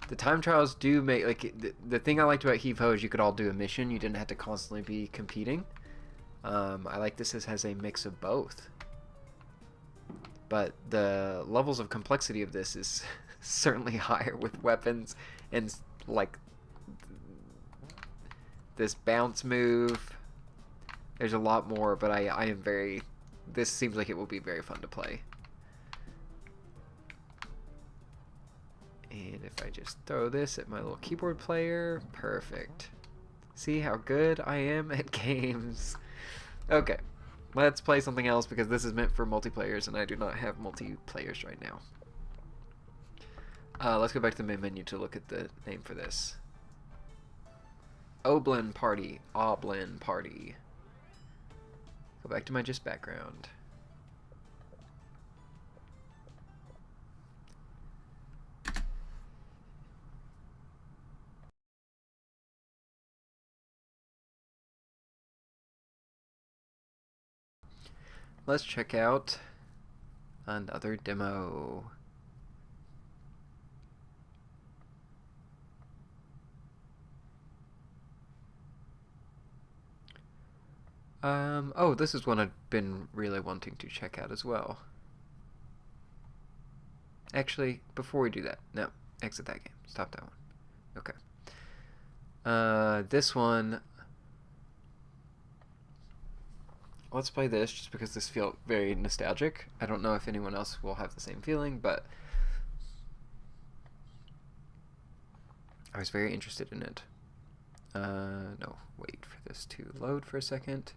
The time trials do make, like, the thing I liked about heave-ho is you could all do a mission. You didn't have to constantly be competing. I like this as has a mix of both. But the levels of complexity of this is certainly higher with weapons and, like, this bounce move. There's a lot more, but I am very... This seems like it will be very fun to play. And if I just throw this at my little keyboard player, perfect. See how good I am at games. Okay, let's play something else because this is meant for multiplayers and I do not have multiplayers right now. Let's go back to the main menu to look at the name for this. Oblin Party. Oblin Party. Go back to my just background. Let's check out another demo. Oh, this is one I've been really wanting to check out as well. Actually, before we do that, no, exit that game. Stop that one. Okay. This one... Let's play this just because this feels very nostalgic. I don't know if anyone else will have the same feeling, but I was very interested in it. No, wait for this to load for a second.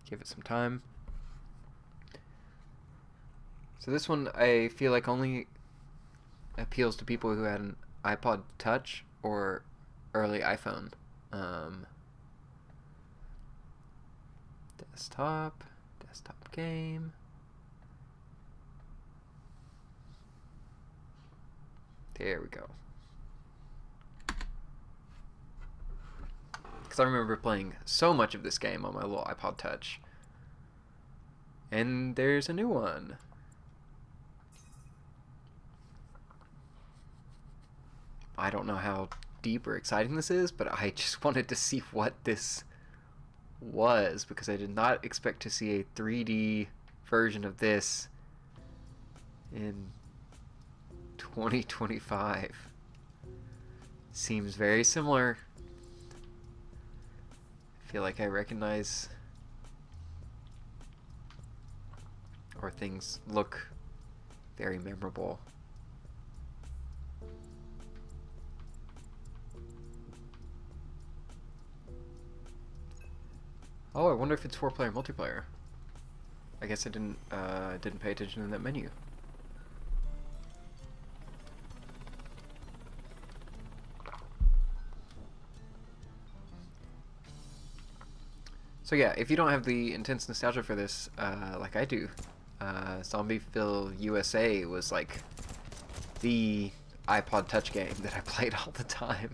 Give it some time. So this one I feel like only appeals to people who had an iPod Touch or early iPhone. Desktop game. There we go. Because I remember playing so much of this game on my little iPod Touch. And there's a new one. I don't know how deep or exciting this is, but I just wanted to see what this was because I did not expect to see a 3D version of this in 2025. Seems very similar. I feel like I recognize, or things look very memorable. Oh, I wonder if it's 4-player multiplayer. I guess I didn't pay attention to that menu. So yeah, if you don't have the intense nostalgia for this, like I do, Zombieville USA was like the iPod Touch game that I played all the time.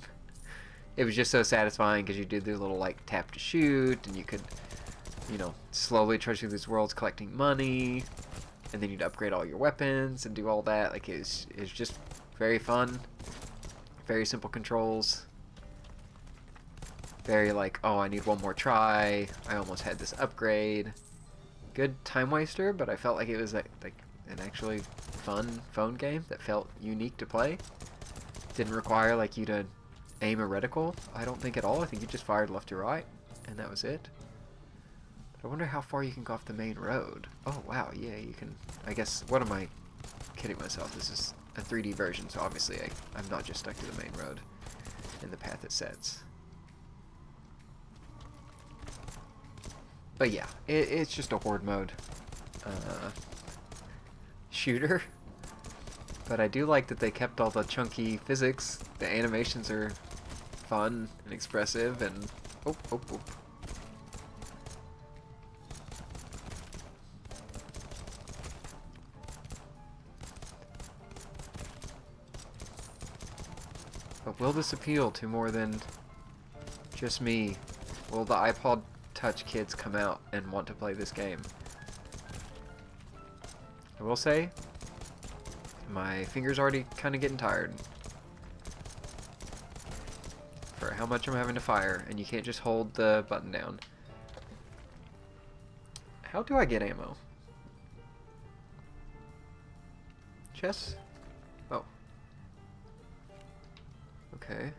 It was just so satisfying because you did the little like tap to shoot, and you could, you know, slowly trudge through these worlds collecting money, and then you'd upgrade all your weapons and do all that. Like it was just very fun, very simple controls, very like, oh, I need one more try. I almost had this upgrade. Good time waster, but I felt like it was like an actually fun phone game that felt unique to play. didn't require like you to aim a reticle, I don't think at all. I think you just fired left to right, and that was it. But I wonder how far you can go off the main road. Oh wow, yeah, you can. I guess, what am I kidding myself? This is a 3D version, so obviously I'm not just stuck to the main road and the path it sets. But yeah, it's just a horde mode shooter. But I do like that they kept all the chunky physics. The animations are fun and expressive, and oh. But will this appeal to more than just me? Will the iPod Touch kids come out and want to play this game? I will say, my finger's already kind of getting tired for how much I'm having to fire, and you can't just hold the button down. How do I get ammo? Chess? Oh. Okay.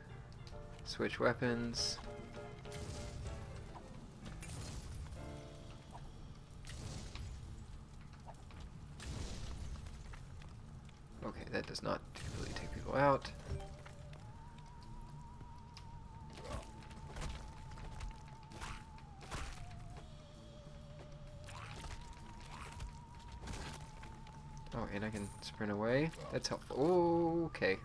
Switch weapons. Okay, that does not completely take people out. Oh, and I can sprint away. That's helpful. Oh, okay.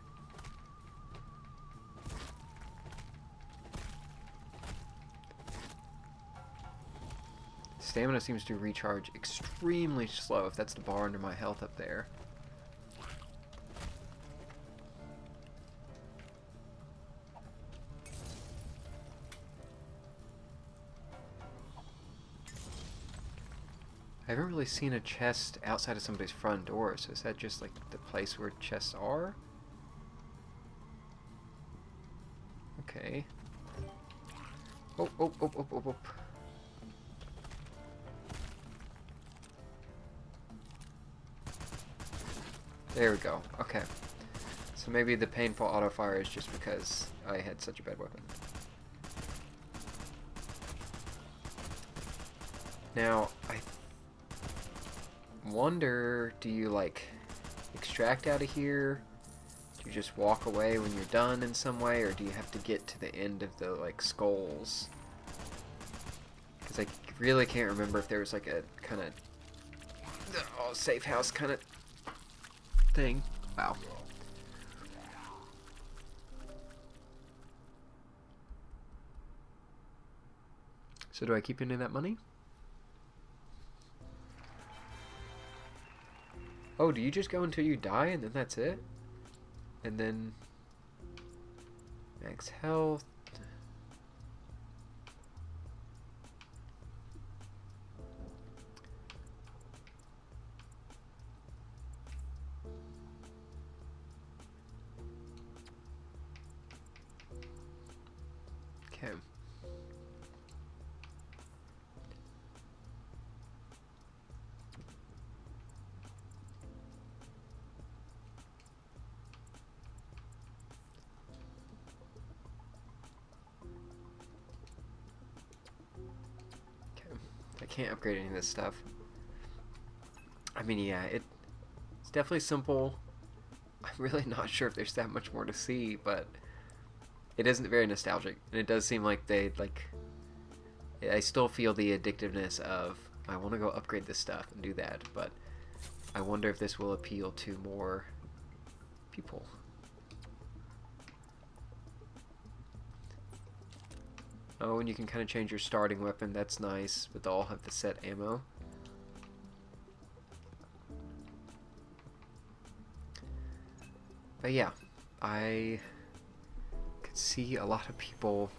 Stamina seems to recharge extremely slow, if that's the bar under my health up there. I haven't really seen a chest outside of somebody's front door, so is that just like the place where chests are? Okay. Oh. There we go. Okay. So maybe the painful auto fire is just because I had such a bad weapon. Now, I wonder, do you like extract out of here? Do you just walk away when you're done in some way, or do you have to get to the end of the like skulls? Because I really can't remember if there was like a kind of safe house kind of thing. Wow. So do I keep any of that money? Oh, do you just go until you die and then that's it? And then max health. Okay. I can't upgrade any of this stuff. I mean, yeah, it's definitely simple. I'm really not sure if there's that much more to see, but it isn't very nostalgic, and it does seem like they I still feel the addictiveness of I want to go upgrade this stuff and do that, but I wonder if this will appeal to more people. Oh, and you can kind of change your starting weapon. That's nice, but they all have the set ammo. But yeah, I could see a lot of people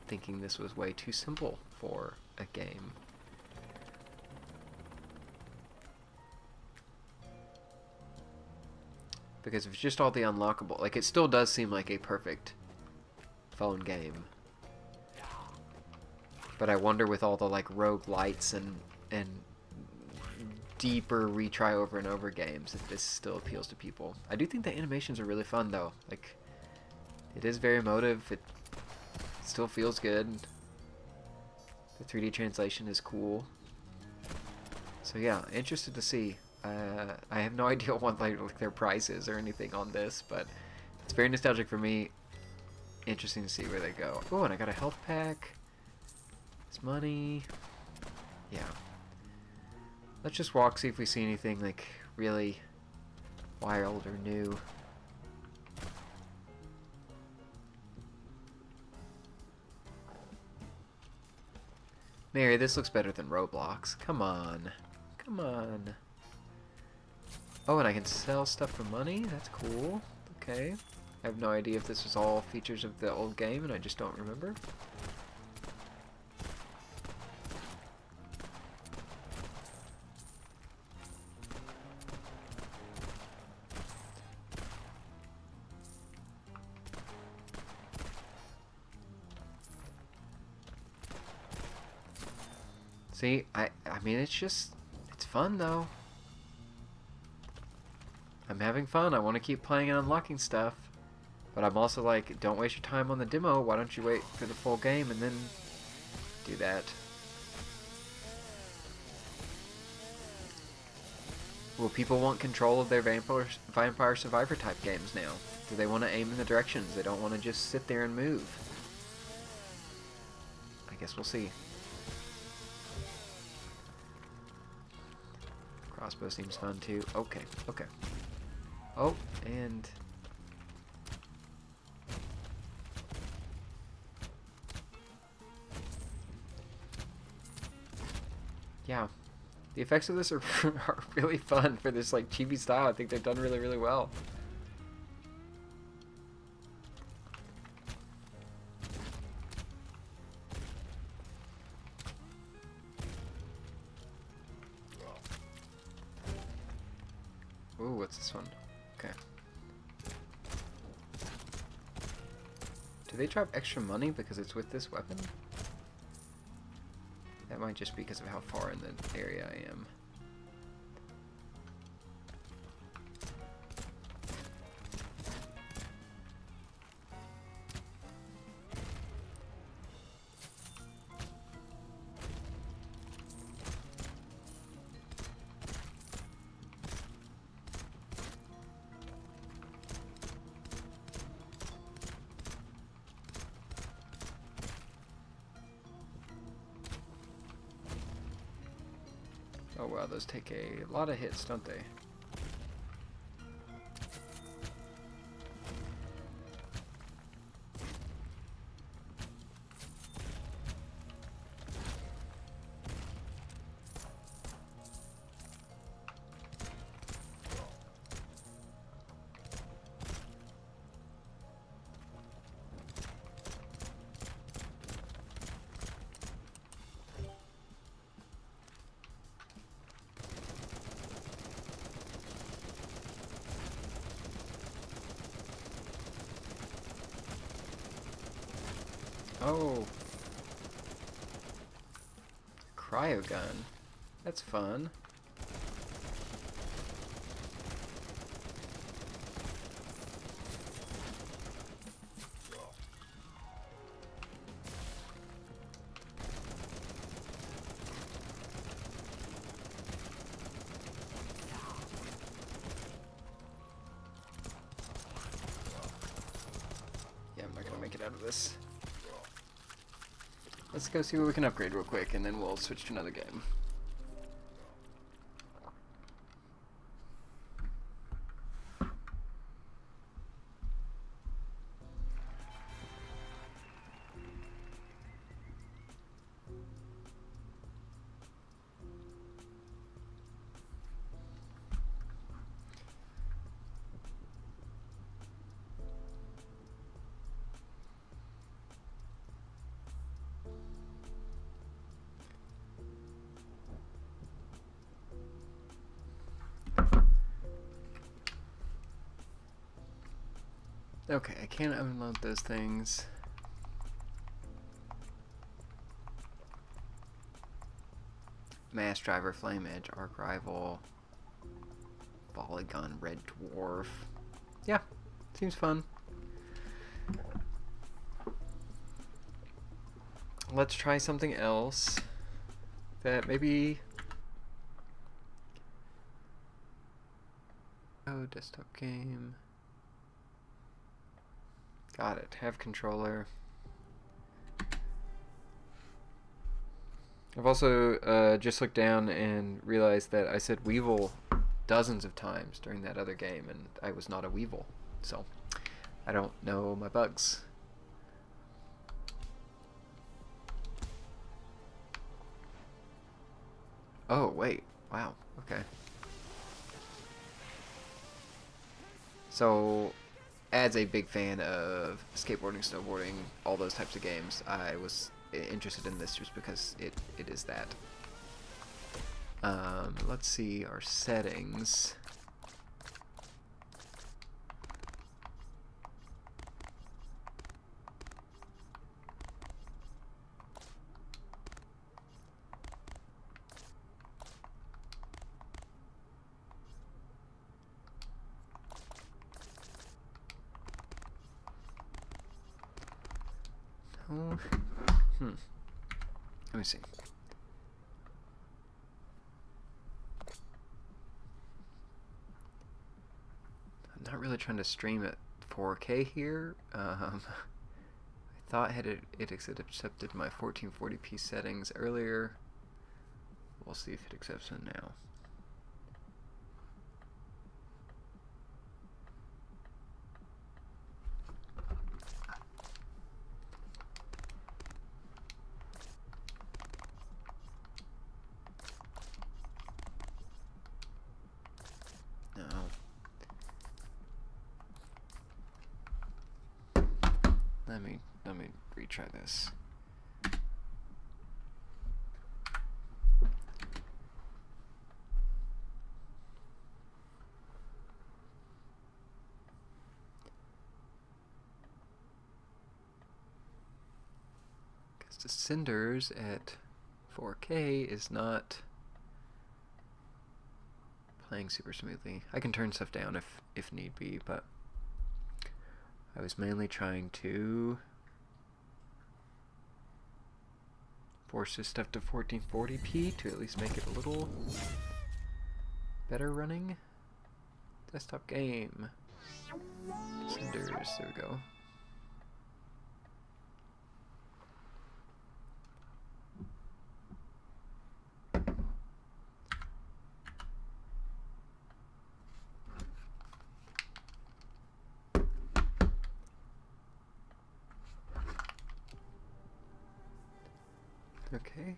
thinking this was way too simple for a game. Because if it's just all the unlockable, like it still does seem like a perfect phone game. But I wonder with all the like rogue lights and deeper retry over and over games if this still appeals to people. I do think the animations are really fun though. Like It is very emotive. It still feels good. The 3D translation is cool. So yeah, interested to see. I have no idea what like their price is or anything on this, but it's very nostalgic for me. Interesting to see where they go. Oh, and I got a health pack. It's money. Yeah. Let's just walk, see if we see anything like really wild or new. Mary, this looks better than Roblox. Come on. Come on. Oh, and I can sell stuff for money? That's cool. Okay. I have no idea if this was all features of the old game and I just don't remember. See, I mean, it's fun though. I'm having fun. I want to keep playing and unlocking stuff. But I'm also like, don't waste your time on the demo. Why don't you wait for the full game and then do that? Will people want control of their Vampire Survivor type games now? Do they want to aim in the directions? They don't want to just sit there and move. I guess we'll see. Crossbow seems fun too. Okay, okay. Oh, and... yeah, the effects of this are, are really fun for this like chibi style. I think they've done really, really well. Ooh, what's this one? Okay. Do they drop extra money because it's with this weapon? That might just be because of how far in the area I am. Oh wow, those take a lot of hits, don't they? Oh, cryo gun. That's fun. Yeah, I'm not gonna make it out of this. Let's go see what we can upgrade real quick, and then we'll switch to another game. Okay, I can't unload those things. Mass Driver, Flame Edge, Arc Rival, Volley Gun, Red Dwarf. Yeah, seems fun. let's try something else that maybe... Oh, desktop game. Got it. Have controller. I've also just looked down and realized that I said Weevil dozens of times during that other game, and I was not a Weevil, so I don't know my bugs. Oh, wait. Wow. Okay. So, as a big fan of skateboarding, snowboarding, all those types of games, I was interested in this just because it is that. Let's see our settings. Oh. Let me see. I'm not really trying to stream at 4K here. I thought it accepted my 1440p settings earlier. We'll see if it accepts them now. Let me retry this. Because the cinders at 4K is not playing super smoothly. I can turn stuff down if need be, but I was mainly trying to force this stuff to 1440p to at least make it a little better running. Desktop game. Cinders, there we go. Okay.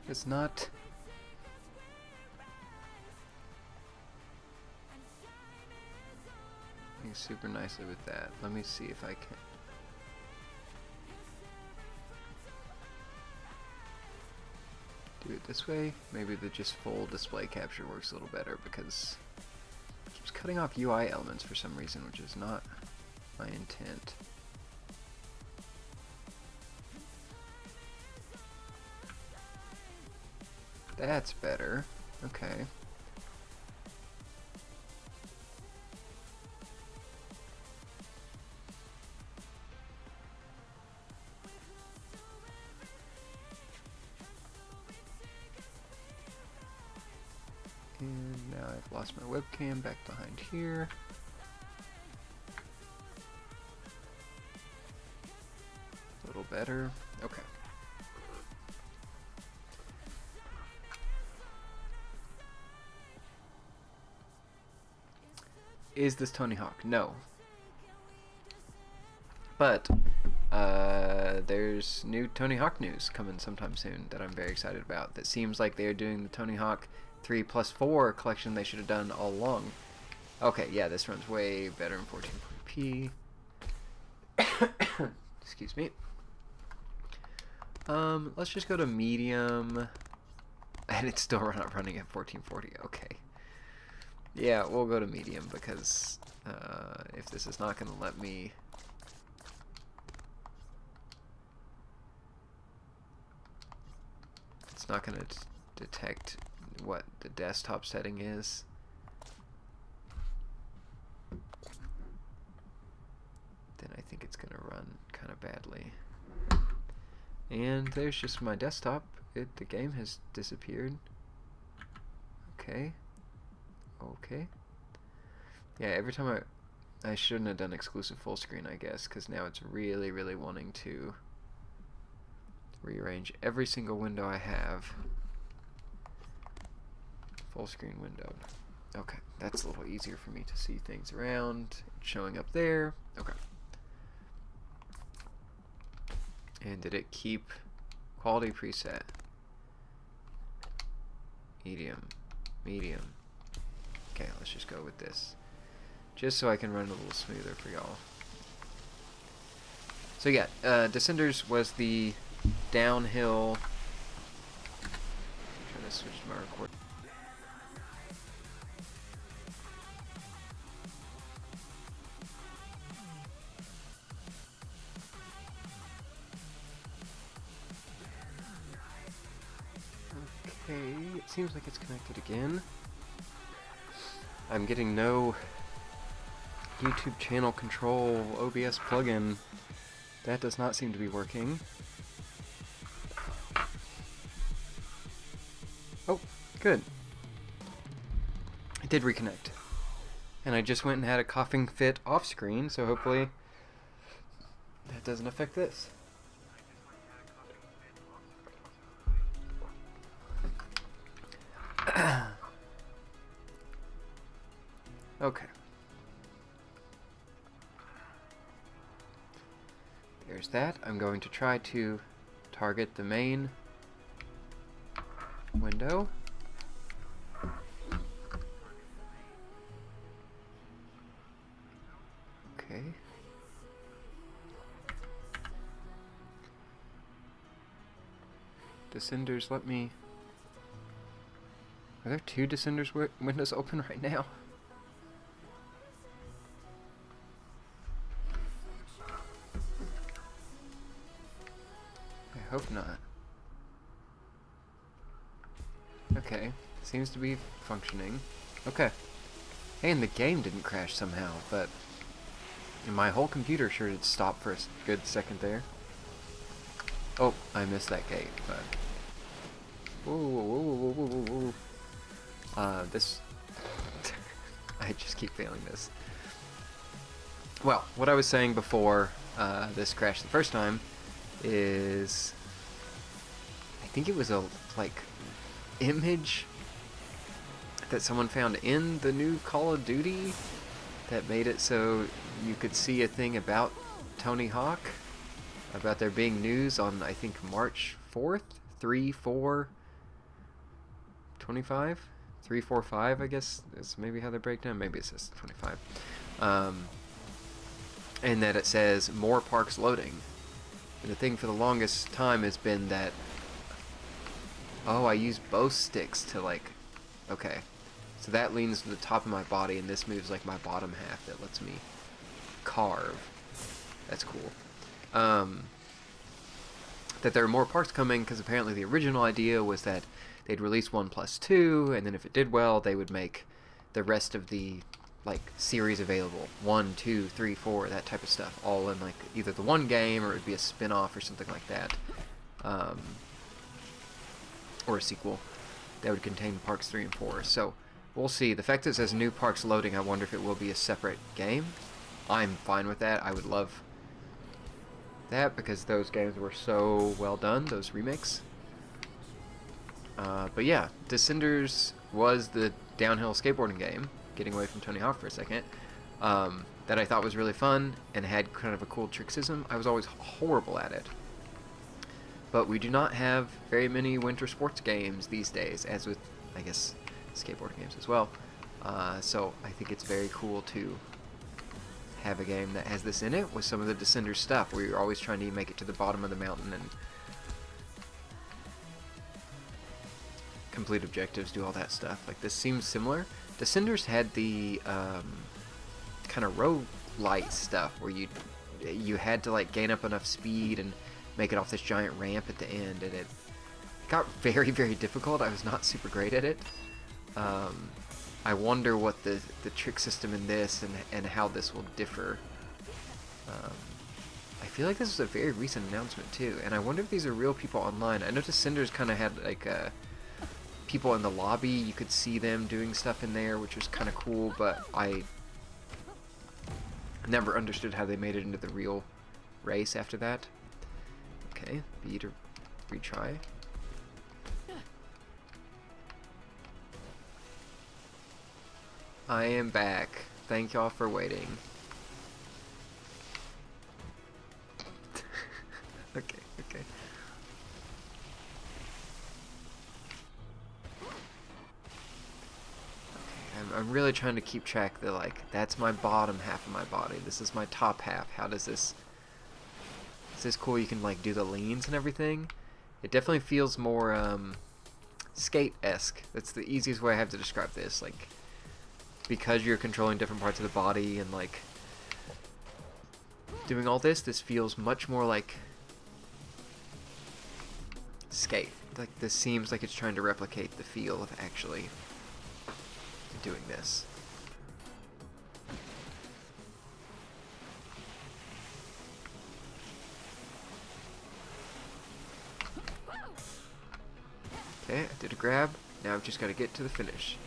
It's not being super nicely with that. Let me see if I can do it this way. Maybe the just full display capture works a little better because it keeps cutting off UI elements for some reason, which is not my intent. That's better. Okay. And now I've lost my webcam back behind here. A little better. Okay. Is this Tony Hawk? No. But, there's new Tony Hawk news coming sometime soon that I'm very excited about. That seems like they're doing the Tony Hawk 3+4 collection they should have done all along. Okay, yeah, this runs way better in 1440p. Excuse me. Let's just go to medium. And it's still not running at 1440. Okay. Yeah, we'll go to medium because if this is not going to let me... It's not going to detect what the desktop setting is. Then I think it's going to run kind of badly. And there's just my desktop. The game has disappeared. Okay. Okay. Yeah, every time I shouldn't have done exclusive full screen, I guess, because now it's really, really wanting to rearrange every single window I have. Full screen windowed. Okay, that's a little easier for me to see things around. It's showing up there. Okay. And did it keep quality preset? Medium. Medium. Okay, let's just go with this. Just so I can run a little smoother for y'all. So yeah, Descenders was the downhill... I'm trying to switch to my record. Okay, it seems like it's connected again. I'm getting no YouTube channel control OBS plugin. That does not seem to be working. Oh, good. It did reconnect. And I just went and had a coughing fit off screen, so hopefully that doesn't affect this. Okay. There's that. I'm going to try to target the main window. Okay. Descenders, let me... Are there two Descenders windows open right now? I hope not. Okay, seems to be functioning. Okay. Hey, and the game didn't crash somehow, but my whole computer sure did stop for a good second there. Oh, I missed that gate, but... Whoa, whoa, whoa, whoa, whoa, whoa, whoa. This... I just keep failing this. Well, what I was saying before this crashed the first time is... I think it was a, like, image that someone found in the new Call of Duty that made it so you could see a thing about Tony Hawk, about there being news on, I think, March 4th? 3-4-25? 3-4-5, I guess, is maybe how they break down. Maybe it says 25. And that it says, more parks loading. And the thing for the longest time has been that, oh, I use both sticks to, like, okay. So that leans to the top of my body, and this moves, like, my bottom half that lets me carve. That's cool. That there are more parks coming, because apparently the original idea was that they'd release 1+2, and then if it did well, they would make the rest of the, like, series available. 1, 2, 3, 4, that type of stuff, all in, like, either the one game, or it would be a spin-off or something like that. Or a sequel that would contain Parks 3 and 4. So, we'll see. The fact that it says new parks loading, I wonder if it will be a separate game. I'm fine with that. I would love that, because those games were so well done, those remakes. But yeah, Descenders was the downhill skateboarding game, getting away from Tony Hawk for a second, that I thought was really fun and had kind of a cool trick system. I was always horrible at it. But we do not have very many winter sports games these days, as with, I guess, skateboarding games as well. So I think it's very cool to have a game that has this in it with some of the Descender stuff, where you're always trying to make it to the bottom of the mountain and complete objectives, do all that stuff. Like, this seems similar. Descenders had the kind of roguelite stuff where you had to like gain up enough speed and make it off this giant ramp at the end, and it got very, very difficult. I was not super great at it. I wonder what the trick system in this and how this will differ. I feel like this was a very recent announcement too, and I wonder if these are real people online. I know Descenders kind of had like people in the lobby. You could see them doing stuff in there, which was kind of cool, but I never understood how they made it into the real race after that. Okay, B to retry. I am back. Thank y'all for waiting. Okay. I'm really trying to keep track that, like, that's my bottom half of my body. This is my top half. How does this... Is this cool? You can, like, do the leans and everything. It definitely feels more, skate-esque. That's the easiest way I have to describe this. Like, because you're controlling different parts of the body and, like, doing all this, this feels much more like skate. Like, this seems like it's trying to replicate the feel of actually doing this. Okay, I did a grab. Now I've just got to get to the finish.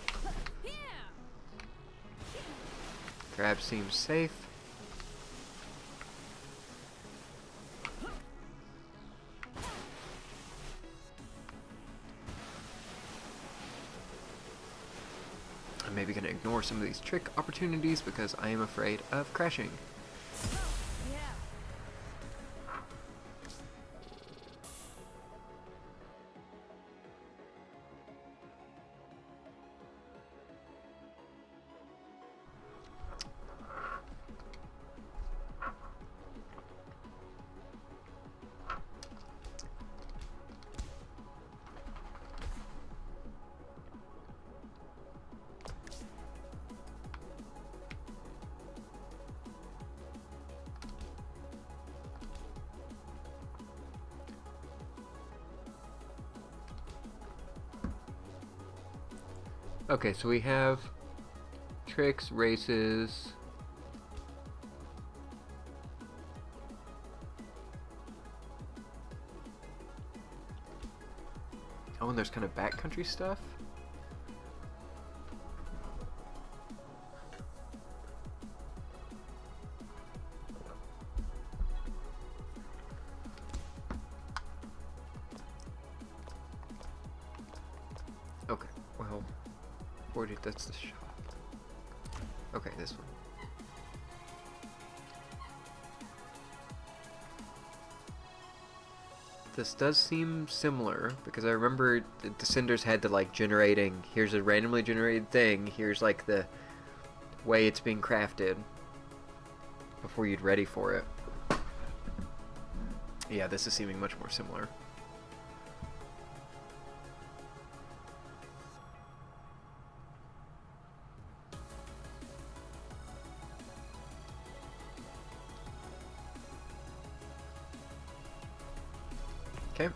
Grab seems safe. I'm maybe going to ignore some of these trick opportunities because I am afraid of crashing. Okay, so we have tricks, races. Oh, and there's kind of backcountry stuff. Okay, well, 40, that's the shop. Okay, this one. This does seem similar, because I remember the Descenders had to, like, generating, here's a randomly generated thing, here's, like, the way it's being crafted before you'd ready for it. Yeah, this is seeming much more similar. Okay.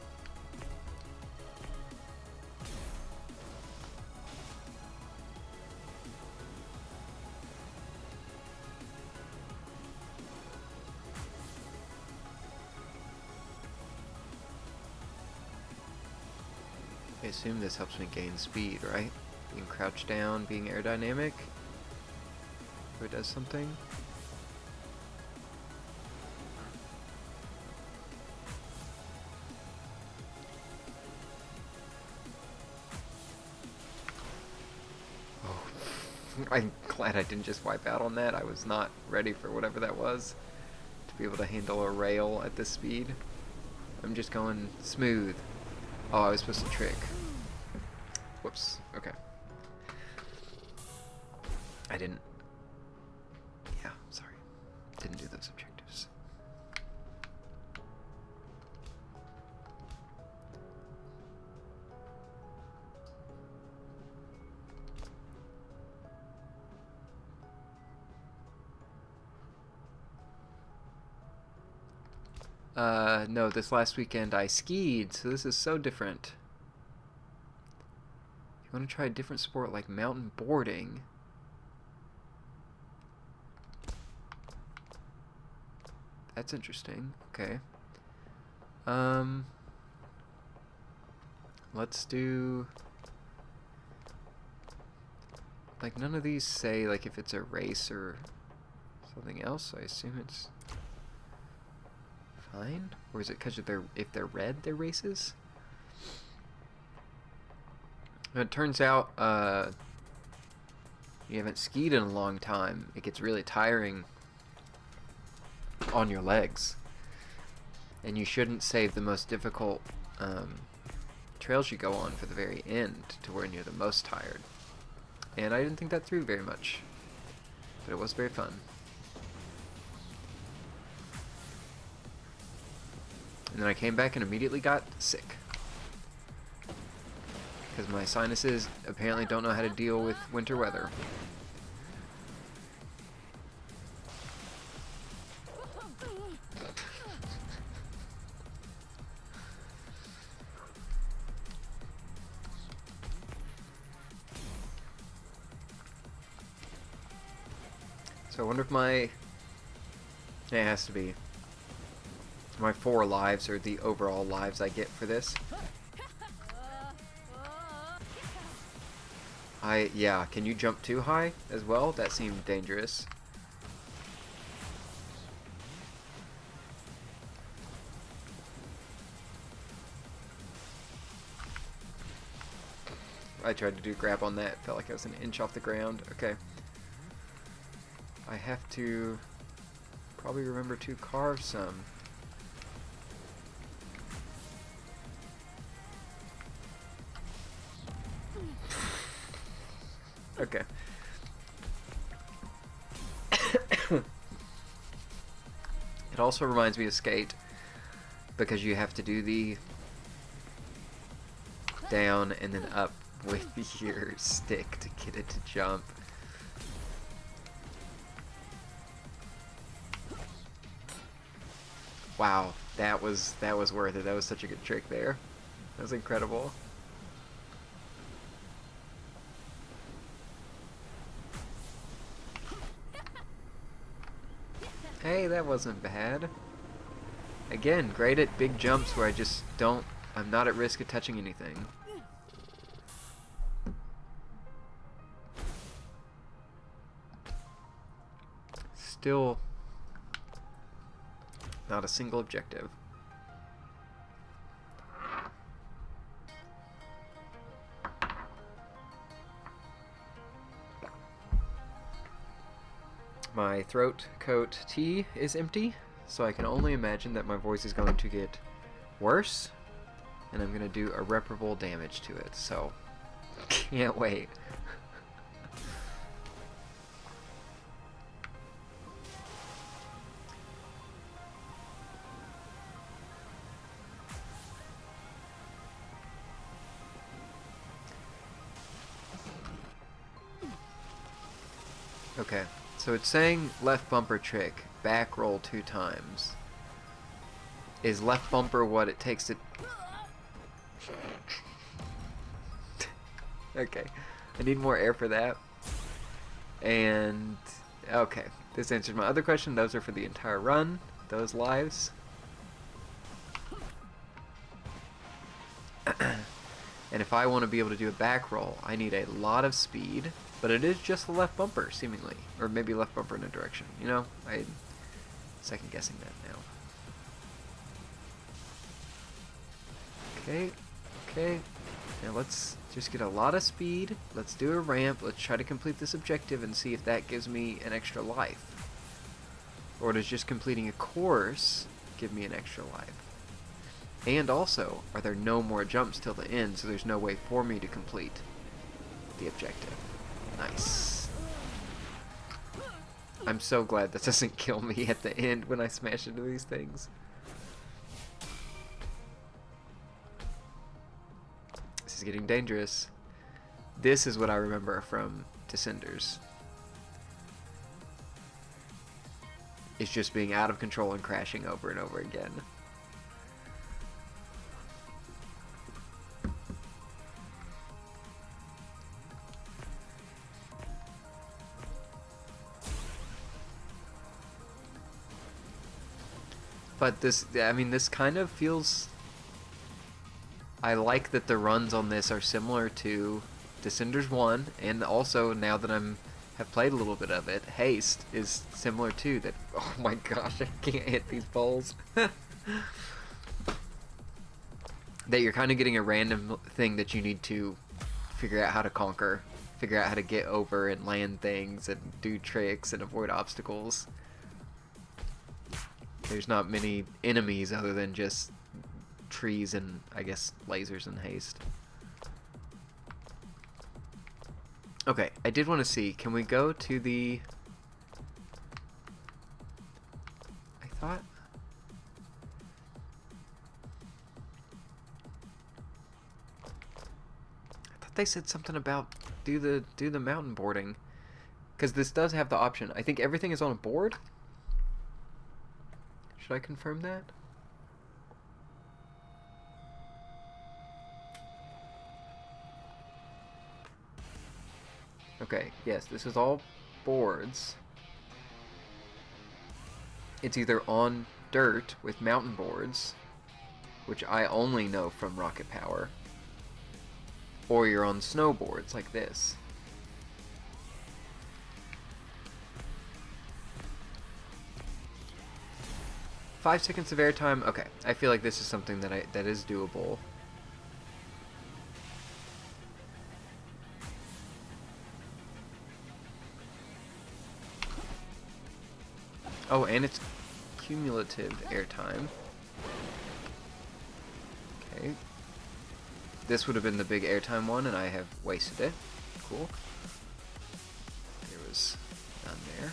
I assume this helps me gain speed, right? Being crouched down, being aerodynamic. Or it does something. I'm glad I didn't just wipe out on that. I was not ready for whatever that was to be able to handle a rail at this speed. I'm just going smooth. Oh, I was supposed to trick. Whoops. Okay. I didn't. Yeah, sorry. Didn't do those objectives. No, this last weekend I skied, so this is so different. You want to try a different sport like mountain boarding? That's interesting. Okay. Let's do... Like, none of these say, like, if it's a race or something else. I assume it's fine? Or is it because if they're red, they're races? And it turns out, you haven't skied in a long time. It gets really tiring on your legs. And you shouldn't save the most difficult trails you go on for the very end to when you're the most tired. And I didn't think that through very much. But it was very fun. And then I came back and immediately got sick. Because my sinuses apparently don't know how to deal with winter weather. So I wonder if it has to be my 4 lives or the overall lives I get for this. Yeah, can you jump too high as well? That seemed dangerous. I tried to do grab on that, felt like I was an inch off the ground. Okay. I have to probably remember to carve some. Okay. It also reminds me of Skate because you have to do the down and then up with your stick to get it to jump. Wow, that was worth it. That was such a good trick there. That was incredible. Hey, that wasn't bad. Again, great at big jumps where I'm not at risk of touching anything. Still not a single objective. My throat coat tea is empty, so I can only imagine that my voice is going to get worse, and I'm going to do irreparable damage to it, so can't wait. Okay, so it's saying left bumper trick, back roll 2 times. Is left bumper what it takes to... Okay, I need more air for that. And, okay, this answers my other question. Those are for the entire run, those lives. And if I want to be able to do a back roll, I need a lot of speed. But it is just the left bumper, seemingly. Or maybe left bumper in a direction. You know, I'm second guessing that now. Okay, okay. Now let's just get a lot of speed. Let's do a ramp. Let's try to complete this objective and see if that gives me an extra life. Or does just completing a course give me an extra life? And also, are there no more jumps till the end, so there's no way for me to complete the objective. Nice. I'm so glad that doesn't kill me at the end when I smash into these things. This is getting dangerous. This is what I remember from Descenders. It's just being out of control and crashing over and over again. But this, I mean, this kind of feels... I like that the runs on this are similar to Descenders 1, and also, now that have played a little bit of it, Haste is similar too. That, oh my gosh, I can't hit these balls. That you're kind of getting a random thing that you need to figure out how to conquer, figure out how to get over and land things and do tricks and avoid obstacles. There's not many enemies other than just trees and, I guess, lasers and Haste. Okay, I did want to see, can we go to the... I thought they said something about do the mountain boarding, because this does have the option. I think everything is on a board. Should I confirm that? Okay, yes, this is all boards. It's either on dirt with mountain boards, which I only know from Rocket Power, or you're on snowboards like this. Five seconds of airtime. Okay, I feel like this is something that is doable. Oh, and it's cumulative airtime. Okay. This would have been the big airtime one, and I have wasted it. Cool. There was none there.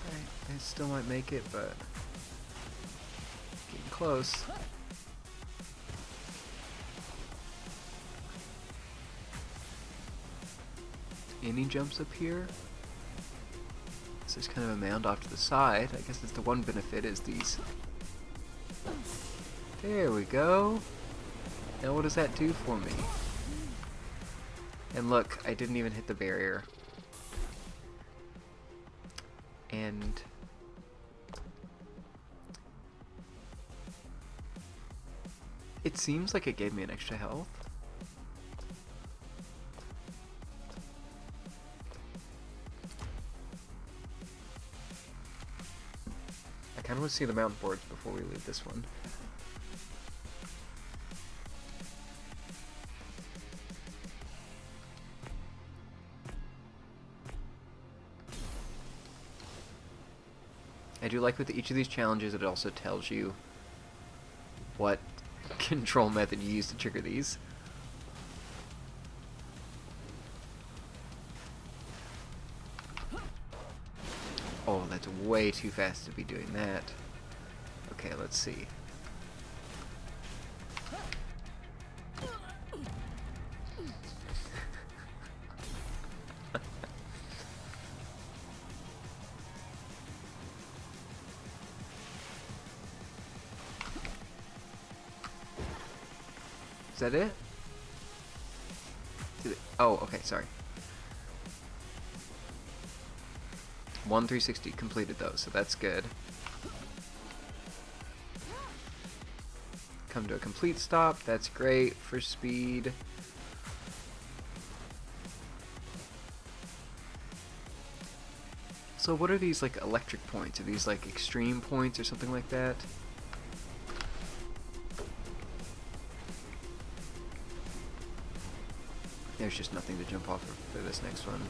Alright, I still might make it, but getting close. Any jumps up here? This is kind of a mound off to the side. I guess that's the one benefit, is these. There we go. Now what does that do for me? And look, I didn't even hit the barrier. And it seems like it gave me an extra health. I kind of want to see the mountain boards before we leave this one. I do like with each of these challenges, it also tells you what control method you use to trigger these. Oh, that's way too fast to be doing that. Okay, let's see. Is that it? Oh, okay, sorry. 360 completed those, so that's good. Come to a complete stop, that's great for speed. So what are these, like, electric points? Are these like extreme points or something like that? There's just nothing to jump off of for this next one.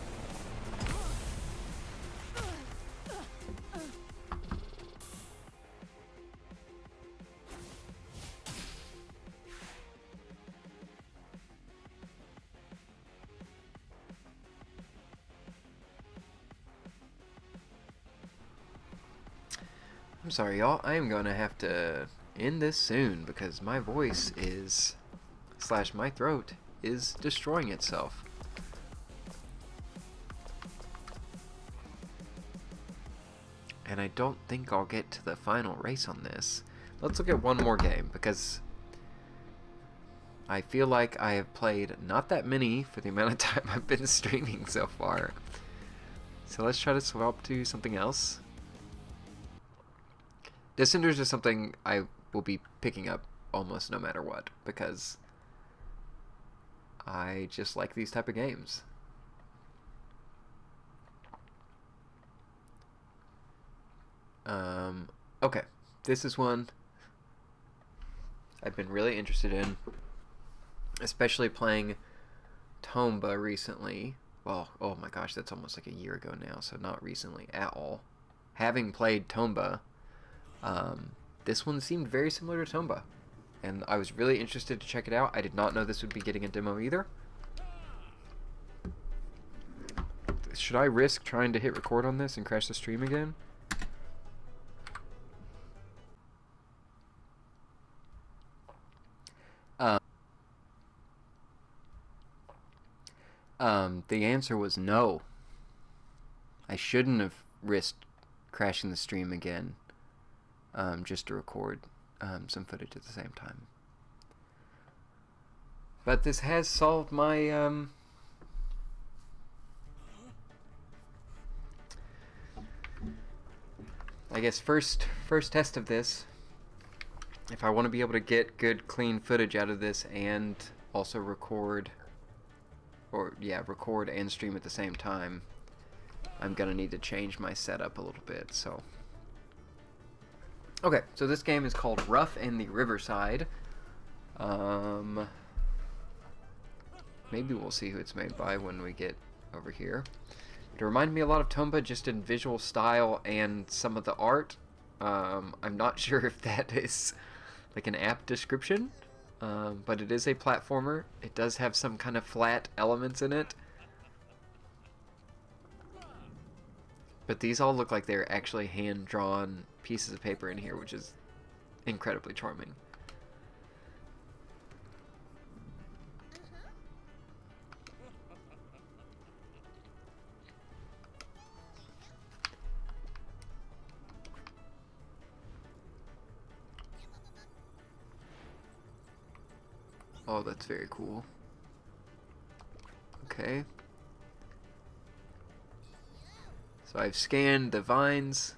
I'm sorry, y'all. I am going to have to end this soon because my voice is, / my throat is destroying itself. And I don't think I'll get to the final race on this. Let's look at one more game because I feel like I have played not that many for the amount of time I've been streaming so far. So let's try to swap to something else. Descenders is something I will be picking up almost no matter what because I just like these type of games. Okay, this is one I've been really interested in, especially playing Tomba recently. Well, oh my gosh, that's almost like a year ago now, so not recently at all. Having played Tomba, this one seemed very similar to Tomba, and I was really interested to check it out. I did not know this would be getting a demo either. Should I risk trying to hit record on this and crash the stream again? The answer was no. I shouldn't have risked crashing the stream again, just to record some footage at the same time. But this has solved my I guess first test of this. If I want to be able to get good clean footage out of this and also record and stream at the same time, I'm gonna need to change my setup a little bit. So okay, so this game is called Rough and the Riverside. Maybe we'll see who it's made by when we get over here. It reminded me a lot of Tomba just in visual style and some of the art. I'm not sure if that is like an apt description, but it is a platformer. It does have some kind of flat elements in it. But these all look like they're actually hand-drawn pieces of paper in here, which is incredibly charming. Oh, that's very cool. Okay. So I've scanned the vines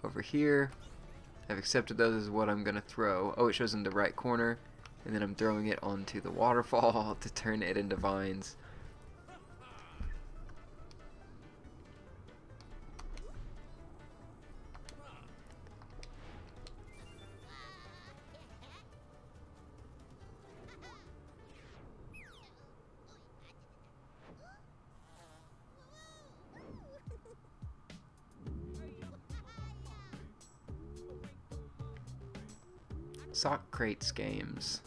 over here. I've accepted those as what I'm going to throw. Oh, it shows in the right corner. And then I'm throwing it onto the waterfall to turn it into vines. Sock Crates games.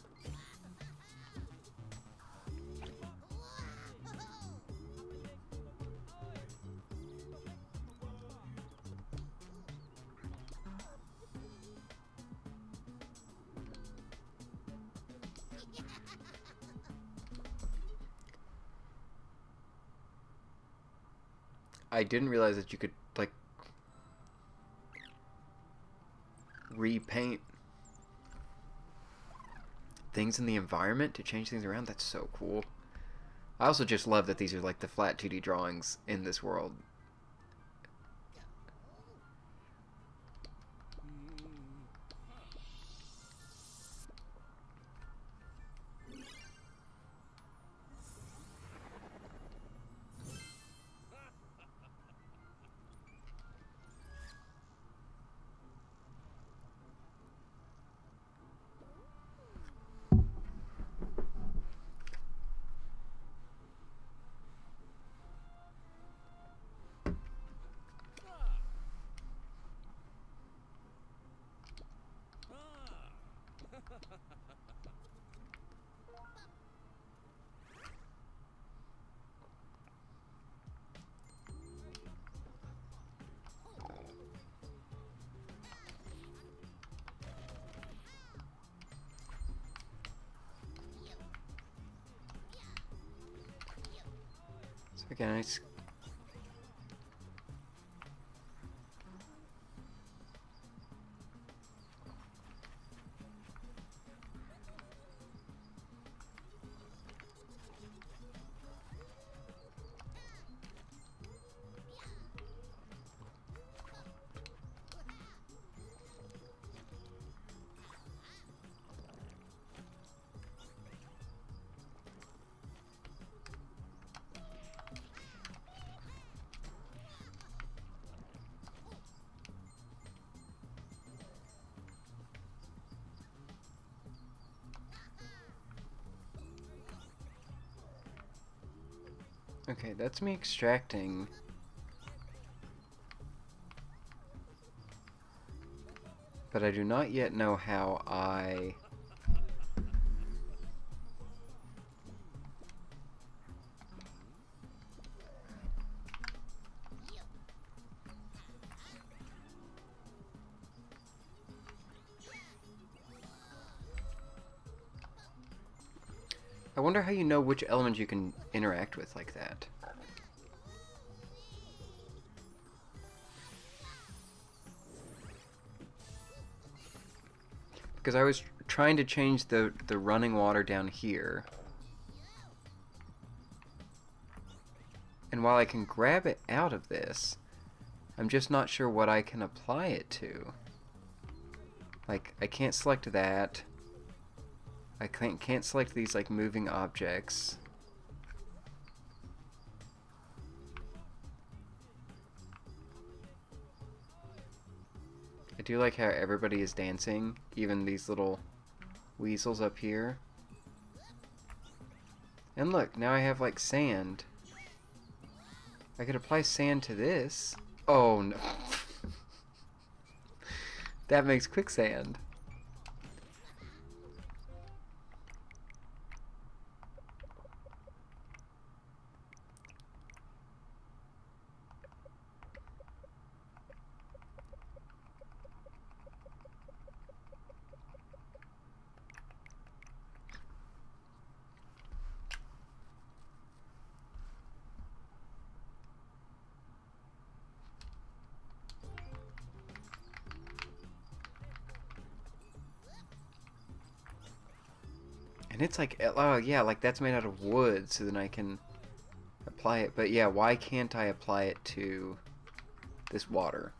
I didn't realize that you could, like, repaint things in the environment to change things around. That's so cool. I also just love that these are like the flat 2D drawings in this world. So again, okay, that's me extracting. But I do not yet know how I... I wonder how you know which element you can interact with like that. Because I was trying to change the running water down here. And while I can grab it out of this, I'm just not sure what I can apply it to. Like, I can't select that. I can't select these like moving objects. I do like how everybody is dancing, even these little weasels up here. And look, now I have like sand. I could apply sand to this. Oh no. That makes quicksand. And it's like, oh yeah, like that's made out of wood, so then I can apply it. But yeah, why can't I apply it to this water?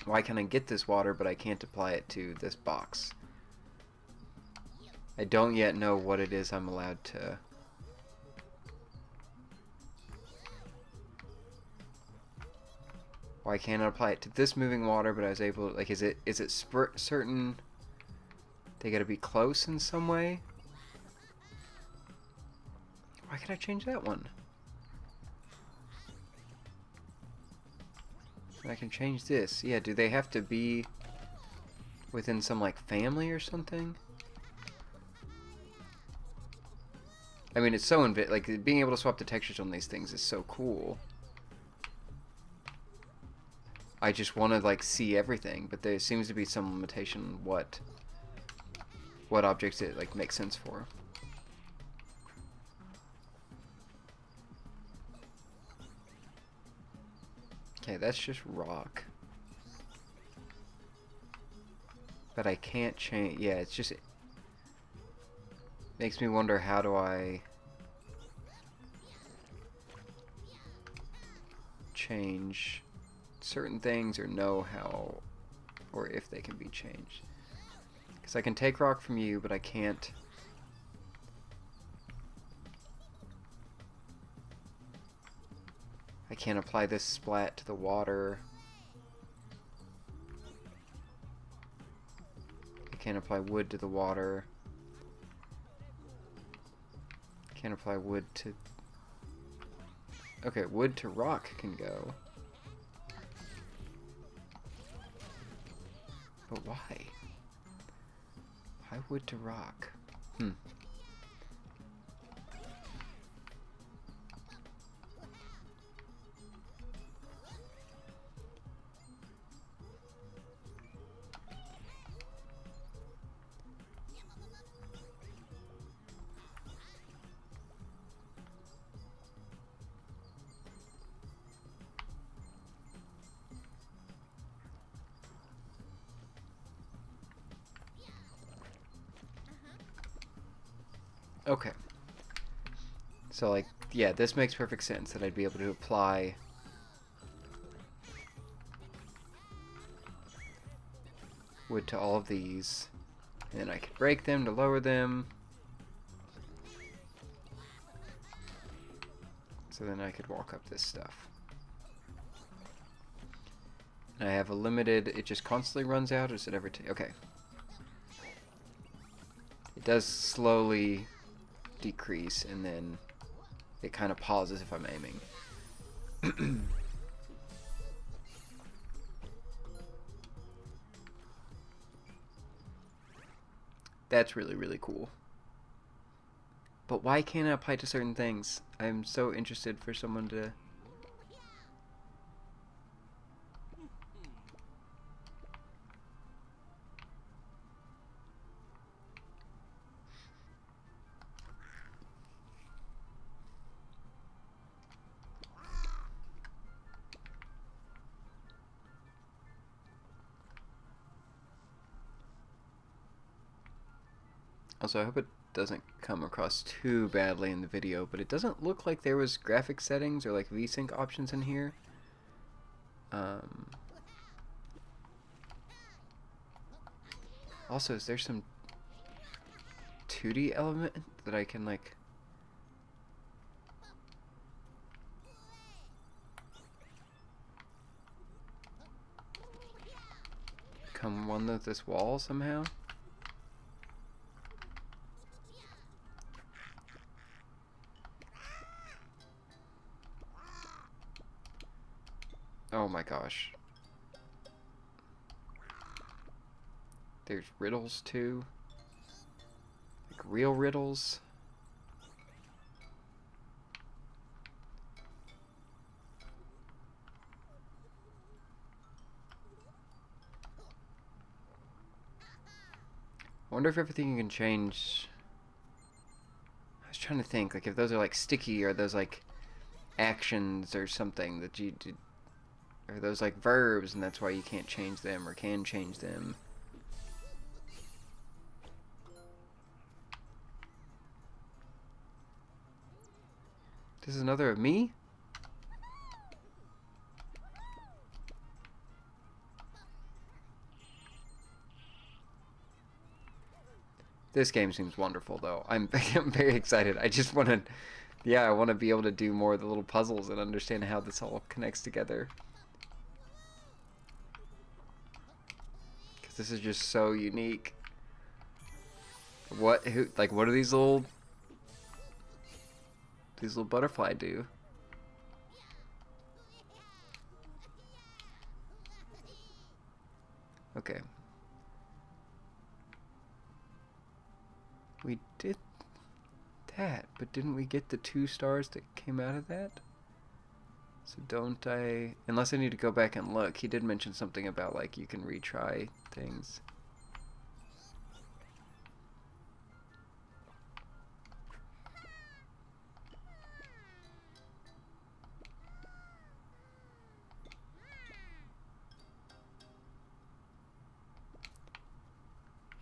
Why can I get this water, but I can't apply it to this box? I don't yet know what it is I'm allowed to... Why can't I apply it to this moving water, but I was able to, like, is it certain... They gotta be close in some way? Why can't I change that one? I can change this. Yeah, do they have to be within some, like, family or something? I mean, it's so like, being able to swap the textures on these things is so cool. I just want to, like, see everything, but there seems to be some limitation on what objects it, like, makes sense for. Okay, that's just rock. But I can't change... Yeah, it's just... It makes me wonder, how do I... change certain things, or know how... or if they can be changed. Because I can take rock from you, but I can't... I can't apply this splat to the water. I can't apply wood to the water. I can't apply wood to... Okay, wood to rock can go. But why? Why wood to rock? Okay. So, like, yeah, this makes perfect sense that I'd be able to apply wood to all of these. And then I could break them to lower them. So then I could walk up this stuff. And I have a limited, it just constantly runs out, or does it ever take, okay. It does slowly decrease, and then it kind of pauses if I'm aiming. That's really, really cool. But why can't I apply to certain things? I'm so interested for someone to... Also, I hope it doesn't come across too badly in the video, but it doesn't look like there was graphic settings or like VSync options in here. Also, is there some 2D element that I can like... come one with this wall somehow? Oh my gosh. There's riddles too. Like real riddles. I wonder if everything you can change... I was trying to think, like if those are like sticky, or those like actions or something that you did, or those like verbs and that's why you can't change them or can change them. This is another of me? This game seems wonderful though. I'm very excited. I just want to, yeah, I want to be able to do more of the little puzzles and understand how this all connects together. Because this is just so unique. What do these little butterfly do? Okay. We did that, but didn't we get the 2 stars that came out of that? So don't I... Unless I need to go back and look. He did mention something about, like, you can retry things.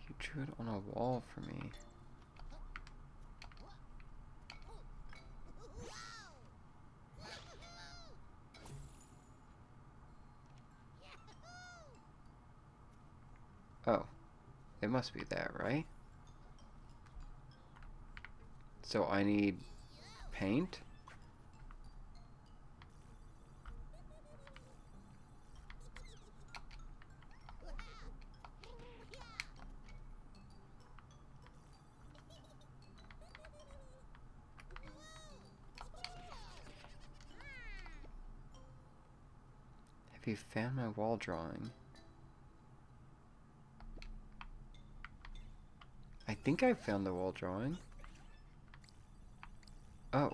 You drew it on a wall for me. Oh, it must be that, right? So I need paint? Have you found my wall drawing? I think I found the wall drawing. Oh.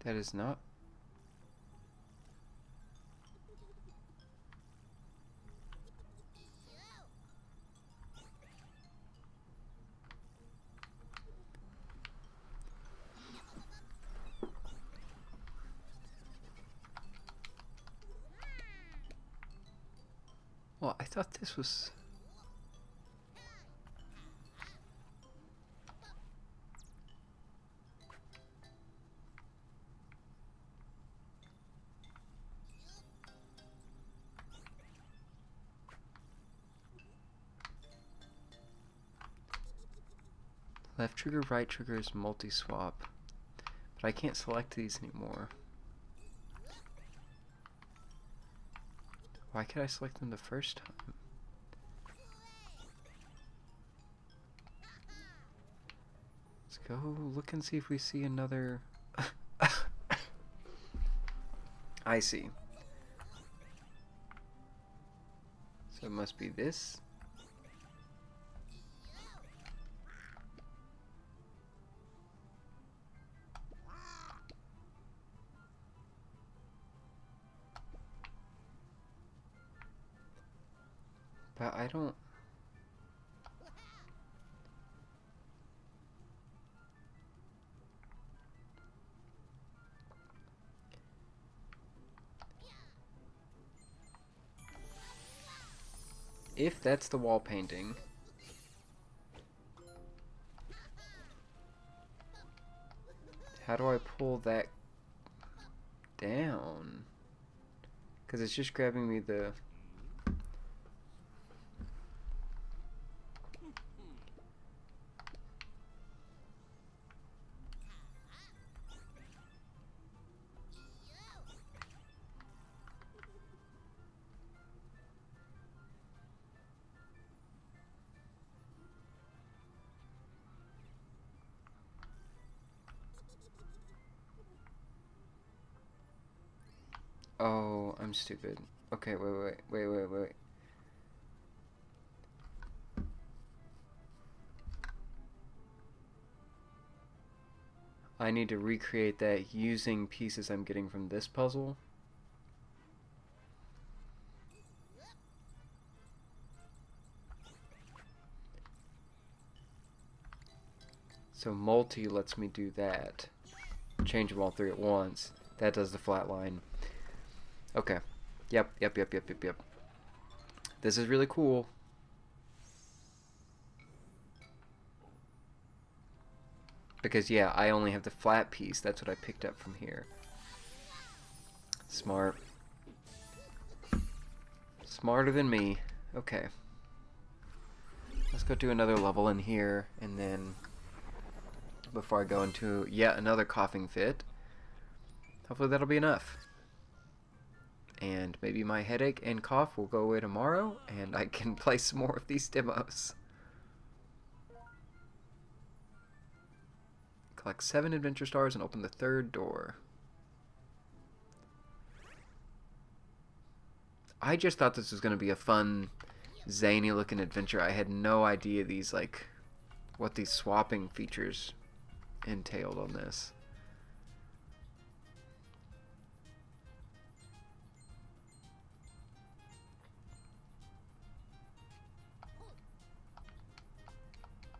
That is not... Well, I thought this was... Left trigger, right trigger is multi-swap. But I can't select these anymore. Why could I select them the first time? Let's go look and see if we see another... I see. So it must be this. But I don't... If that's the wall painting, how do I pull that down? Because it's just grabbing me the... Oh, I'm stupid. Okay, wait. I need to recreate that using pieces I'm getting from this puzzle. So multi lets me do that. Change them all three at once. That does the flat line. Okay. Yep. This is really cool. Because, yeah, I only have the flat piece. That's what I picked up from here. Smart. Smarter than me. Okay. Let's go do another level in here, and then before I go into yet another coughing fit, hopefully that'll be enough. And maybe my headache and cough will go away tomorrow, and I can play some more of these demos. Collect 7 adventure stars and open the 3rd door. I just thought this was going to be a fun, zany looking adventure. I had no idea these, like, what these swapping features entailed on this.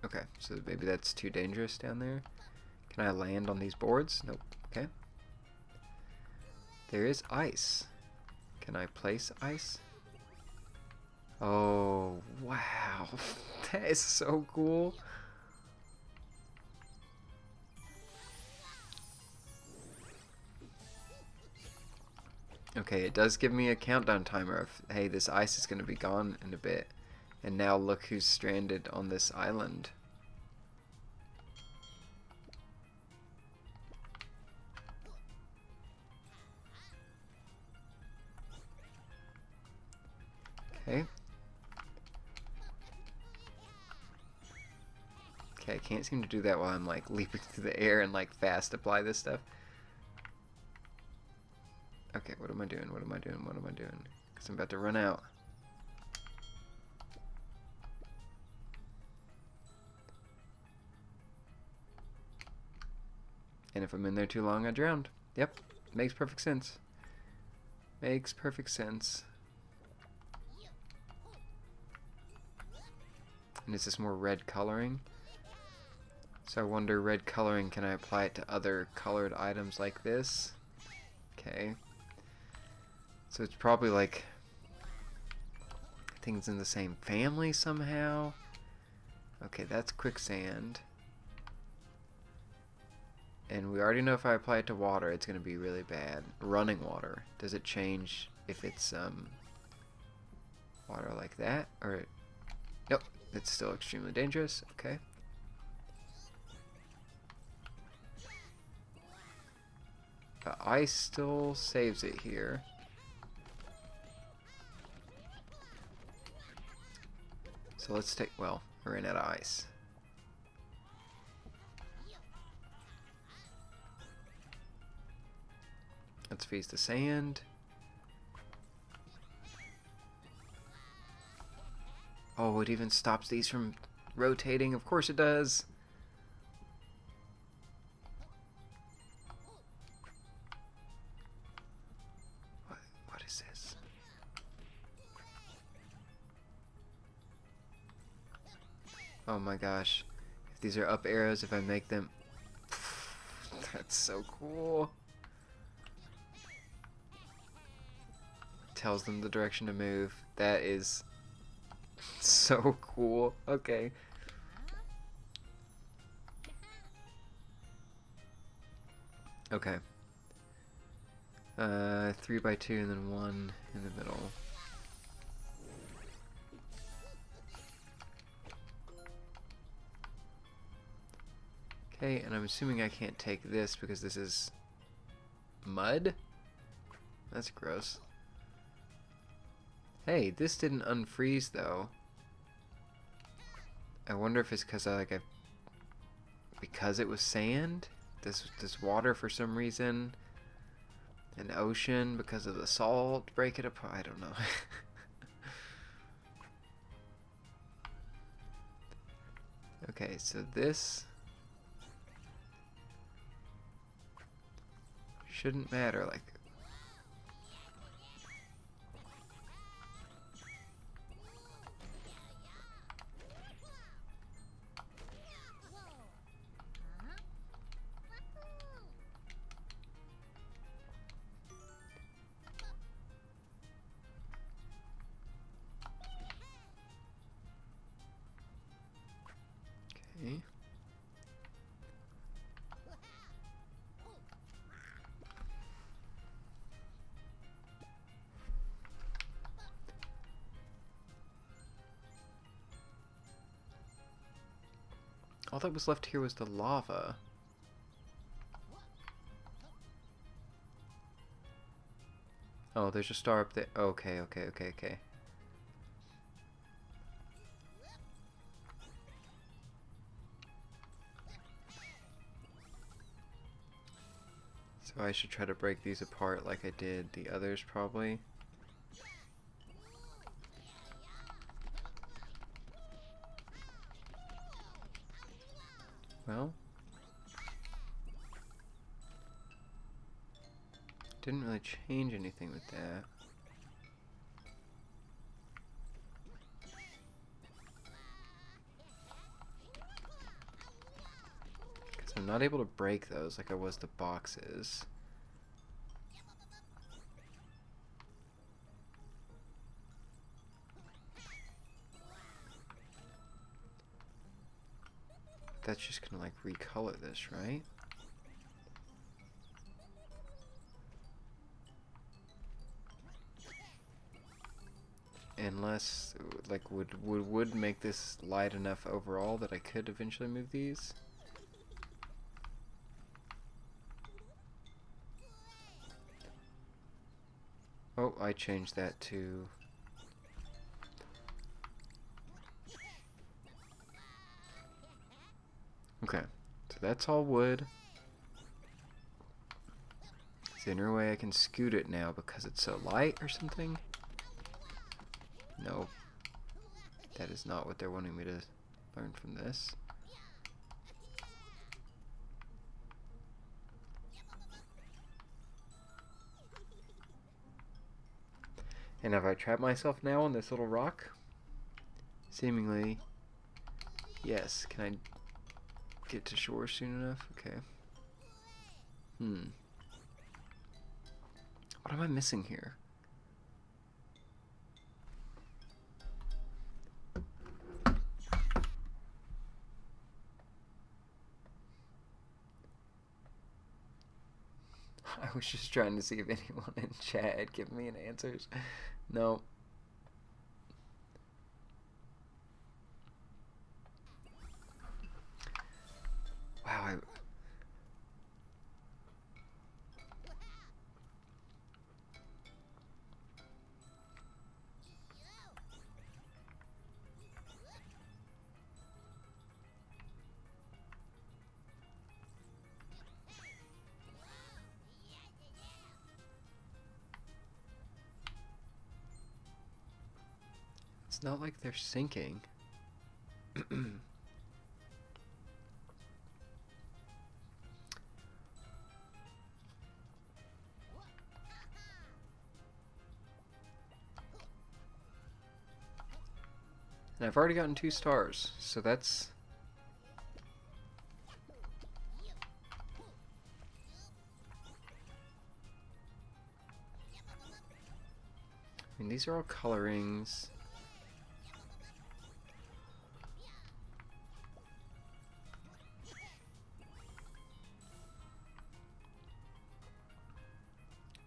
Okay, so maybe that's too dangerous down there. Can I land on these boards? Nope. Okay. There is ice. Can I place ice? Oh, wow. That is so cool. Okay, it does give me a countdown timer of, hey, this ice is going to be gone in a bit. And now look who's stranded on this island. Okay. Okay, I can't seem to do that while I'm like leaping through the air and like fast apply this stuff. Okay, what am I doing? Because I'm about to run out. And if I'm in there too long, I drowned. Yep, makes perfect sense. Makes perfect sense. And is this more red coloring? So I wonder, red coloring, can I apply it to other colored items like this? Okay. So it's probably like everything's in the same family somehow. Okay, that's quicksand. And we already know if I apply it to water, it's going to be really bad. Running water. Does it change if it's water like that? Or nope, it's still extremely dangerous. Okay. Ice still saves it here. So let's take, well, we're in out of ice. Let's freeze the sand. Oh, it even stops these from rotating. Of course it does. What is this? Oh my gosh. If these are up arrows, if I make them... That's so cool. Tells them the direction to move. That is so cool. Okay. Okay. 3x2 and then 1 in the middle. Okay, and I'm assuming I can't take this because this is mud? That's gross. Hey, this didn't unfreeze though. I wonder if it's because because it was sand? This water for some reason, an ocean because of the salt, break it apart. I don't know. Okay, so this shouldn't matter. Like, okay. All that was left here was the lava. Oh, there's a star up there. Okay, okay, okay, okay. So I should try to break these apart like I did the others, probably. Well, didn't really change anything with that. Because I'm not able to break those like I was the boxes. That's just gonna like recolor this, right? Unless, like, would make this light enough overall that I could eventually move these? Oh, I changed that to... Okay, so that's all wood. Is there any way I can scoot it now because it's so light or something? No. That is not what they're wanting me to learn from this. And have I trapped myself now on this little rock? Seemingly, yes. Can I get to shore soon enough? Okay. What am I missing here? I was just trying to see if anyone in chat had given me any answers. No. Wow, it's not like they're sinking. And I've already gotten 2 stars, so that's... I mean, these are all colorings.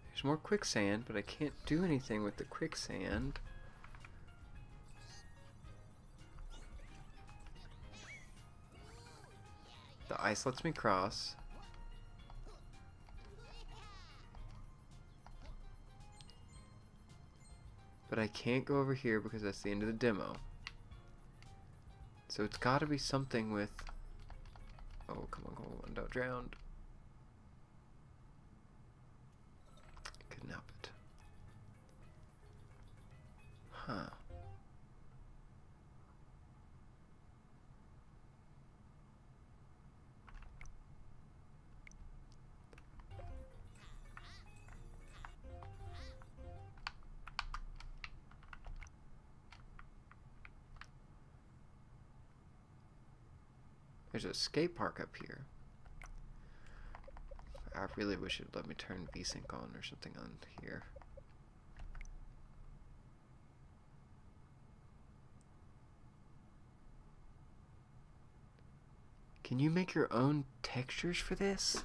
There's more quicksand, but I can't do anything with the quicksand. The ice lets me cross. But I can't go over here because that's the end of the demo. So it's gotta be something with... Oh, come on, don't drown. Couldn't help it. Huh. There's a skate park up here. I really wish it would let me turn VSync on or something on here. Can you make your own textures for this?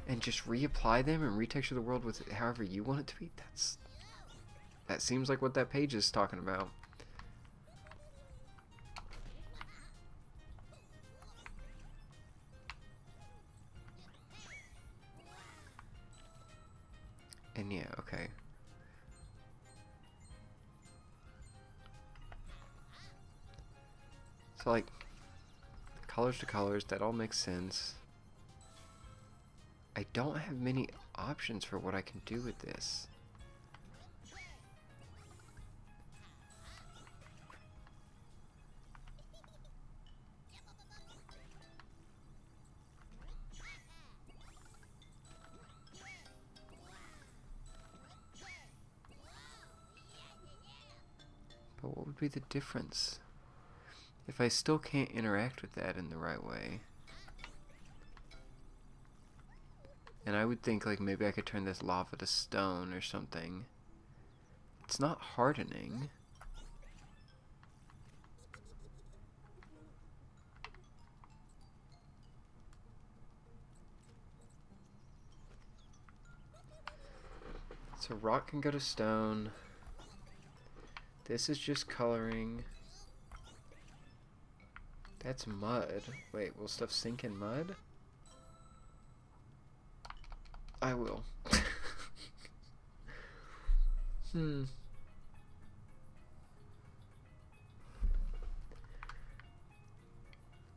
And just reapply them and retexture the world with it however you want it to be? That seems like what that page is talking about. And yeah, okay. So like, colors to colors, that all makes sense. I don't have many options for what I can do with this. But what would be the difference if I still can't interact with that in the right way? And I would think like maybe I could turn this lava to stone or something. It's not hardening. So rock can go to stone. This is just coloring. That's mud. Wait, will stuff sink in mud? I will.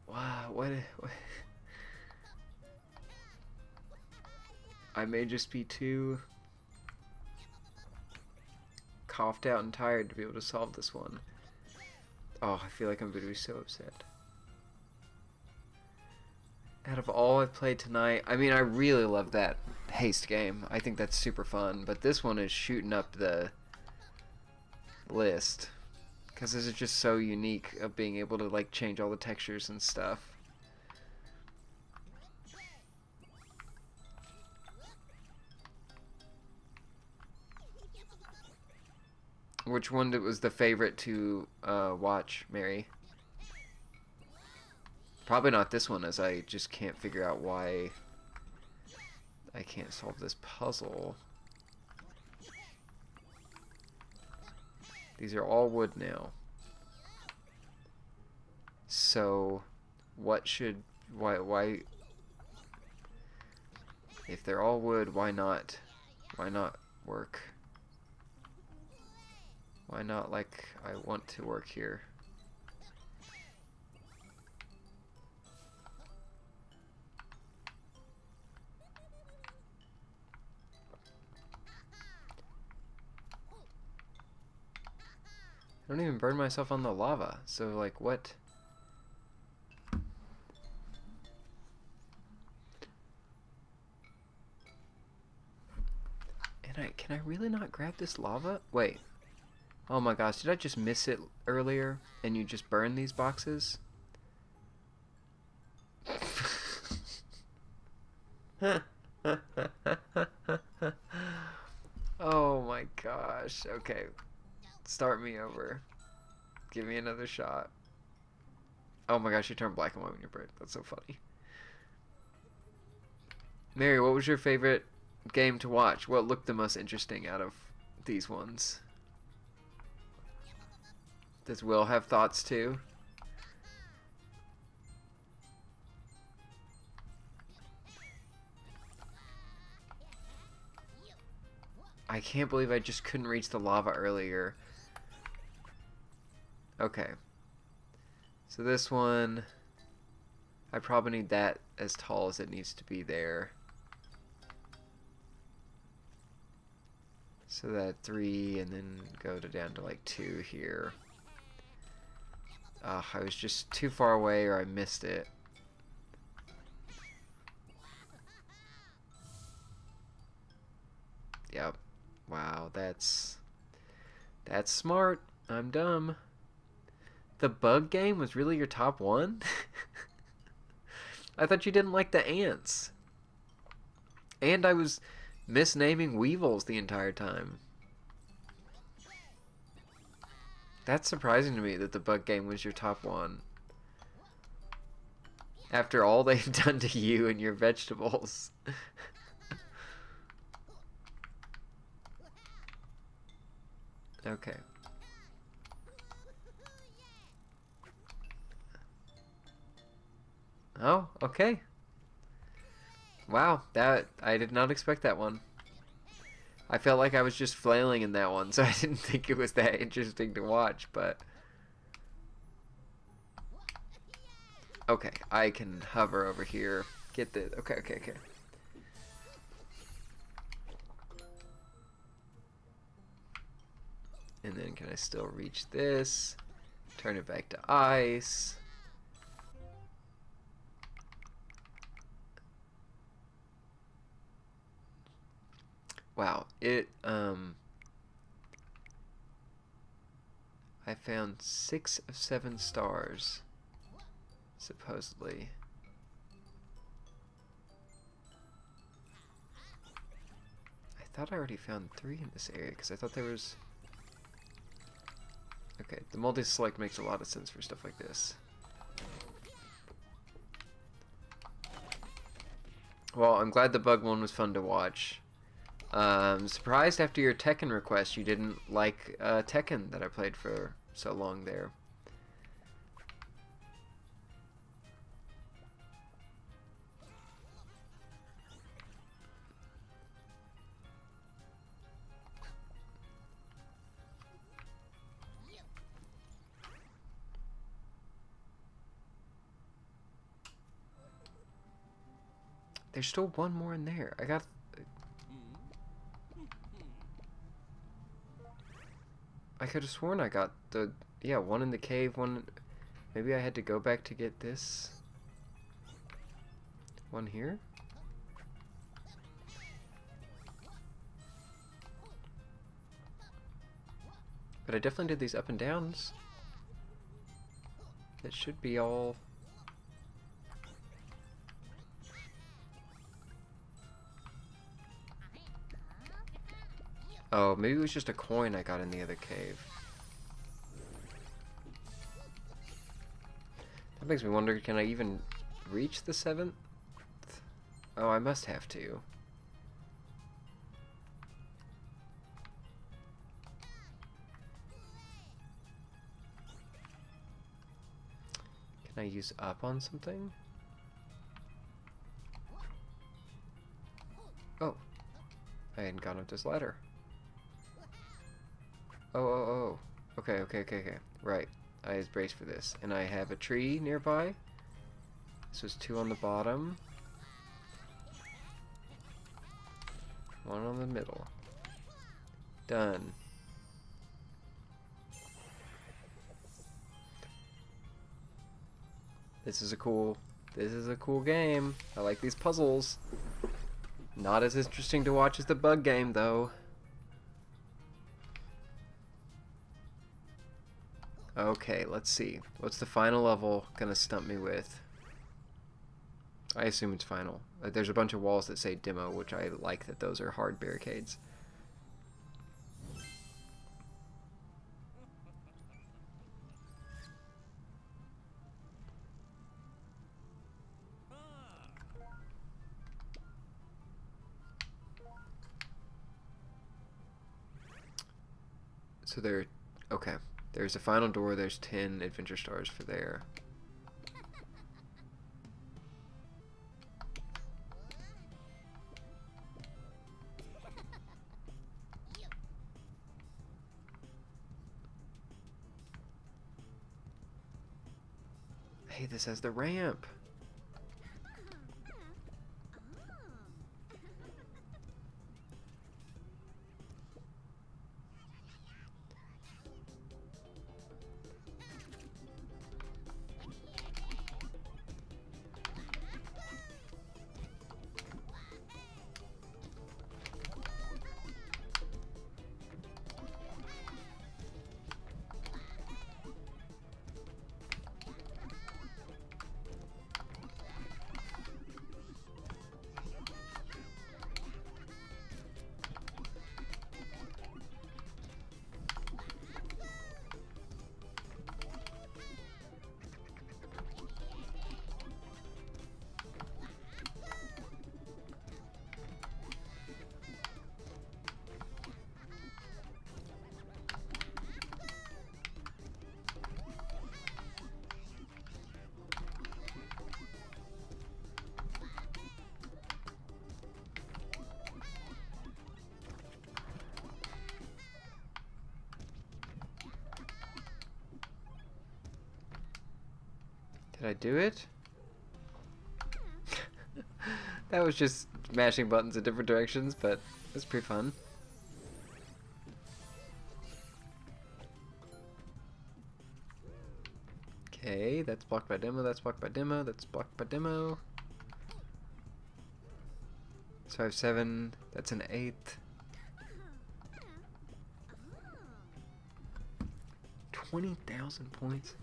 Wow, what I may just be too coughed out and tired to be able to solve this one. Oh, I feel like I'm going to be so upset. Out of all I've played tonight, I mean, I really love that haste game. I think that's super fun, but this one is shooting up the list because this is just so unique of being able to like change all the textures and stuff. Which one was the favorite to watch, Mary? Probably not this one, as I just can't figure out why I can't solve this puzzle. These are all wood now. So, what should... Why... If they're all wood, why not? Why not work? Why not like I want to work here? I don't even burn myself on the lava, so like what? And can I really not grab this lava? Wait. Oh my gosh, did I just miss it earlier and you just burn these boxes? Oh my gosh. Okay. Start me over. Give me another shot. Oh my gosh, you turn black and white when you break. That's so funny. Mary, what was your favorite game to watch? What looked the most interesting out of these ones? Does Will have thoughts too? I can't believe I just couldn't reach the lava earlier. Okay. So this one, I probably need that as tall as it needs to be there. So that 3 and then go down to like 2 here. I was just too far away or I missed it. Yep. Wow, that's smart. I'm dumb. The bug game was really your top one? I thought you didn't like the ants. And I was misnaming weevils the entire time. That's surprising to me that the bug game was your top one. After all they've done to you and your vegetables. Okay. Oh, okay. Wow, that I did not expect that one. I felt like I was just flailing in that one, so I didn't think it was that interesting to watch, but... Okay, I can hover over here. Get the... Okay. And then can I still reach this? Turn it back to ice. Wow, I found 6 of 7 stars, supposedly. I thought I already found 3 in this area, because I thought there was... Okay, the multi-select makes a lot of sense for stuff like this. Well, I'm glad the bug one was fun to watch. Surprised after your Tekken request you didn't like Tekken that I played for so long there. There's still one more in there. I could have sworn I got the... Yeah, one in the cave, one... Maybe I had to go back to get this... one here? But I definitely did these up and downs. It should be all... Oh, maybe it was just a coin I got in the other cave. That makes me wonder, can I even reach the 7th? Oh, I must have to. Can I use up on something? Oh. I hadn't gone up this ladder. Oh. Okay. Right. I was braced for this. And I have a tree nearby. This was 2 on the bottom. 1 on the middle. Done. This is a cool game. I like these puzzles. Not as interesting to watch as the bug game, though. Okay, let's see. What's the final level gonna stump me with? I assume it's final. There's a bunch of walls that say demo, which I like that those are hard barricades. So there, okay. There's a final door, there's 10 adventure stars for there. Hey, this has the ramp. Did I do it? That was just mashing buttons in different directions, but it was pretty fun. Okay, that's blocked by demo, that's blocked by demo, that's blocked by demo. So I have 7, that's an 8. 20,000 points.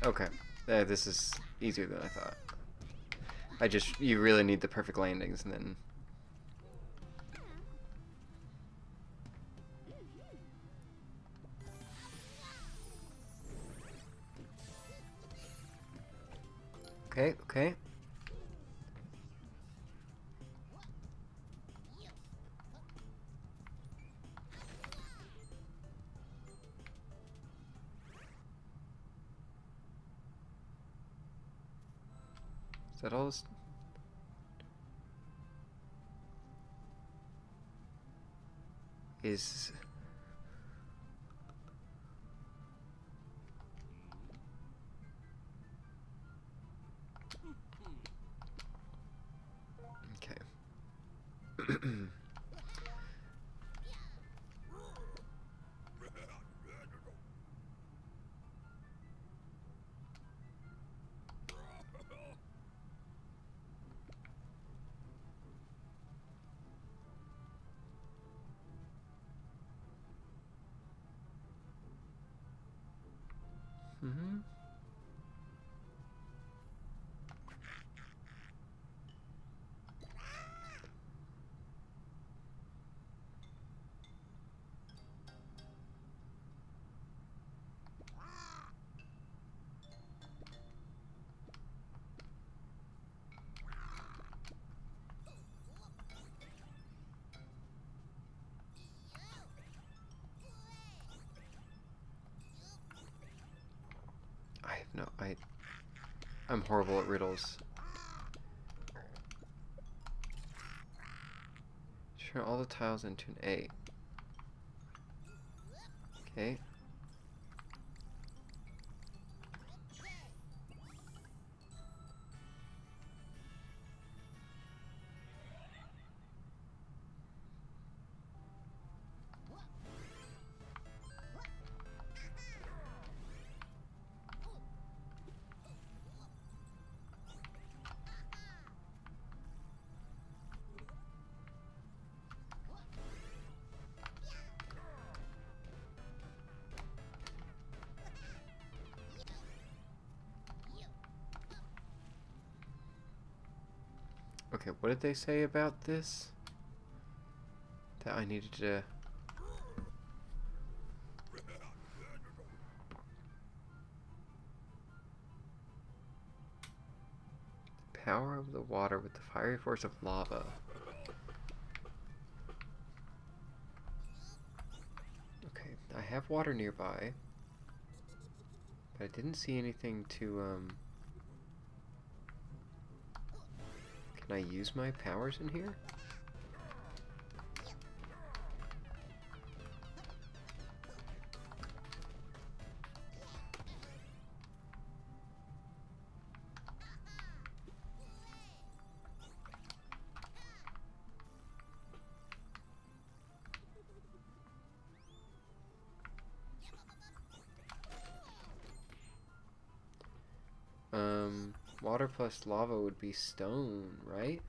Okay, this is easier than I thought. You really need the perfect landings and then... Okay. Is that all this? Is... Mm-hmm. I'm horrible at riddles. Turn all the tiles into an A. Okay. Okay, what did they say about this? That I needed to... Power of the water with the fiery force of lava. Okay, I have water nearby. But I didn't see anything to, Can I use my powers in here? Water plus lava would be stone, right?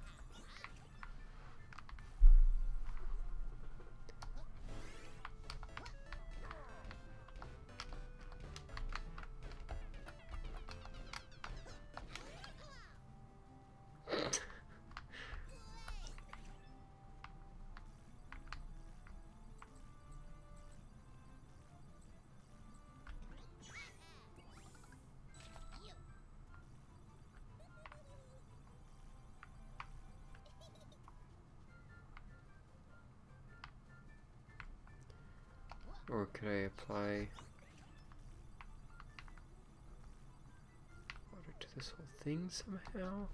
Or could I apply water to this whole thing somehow?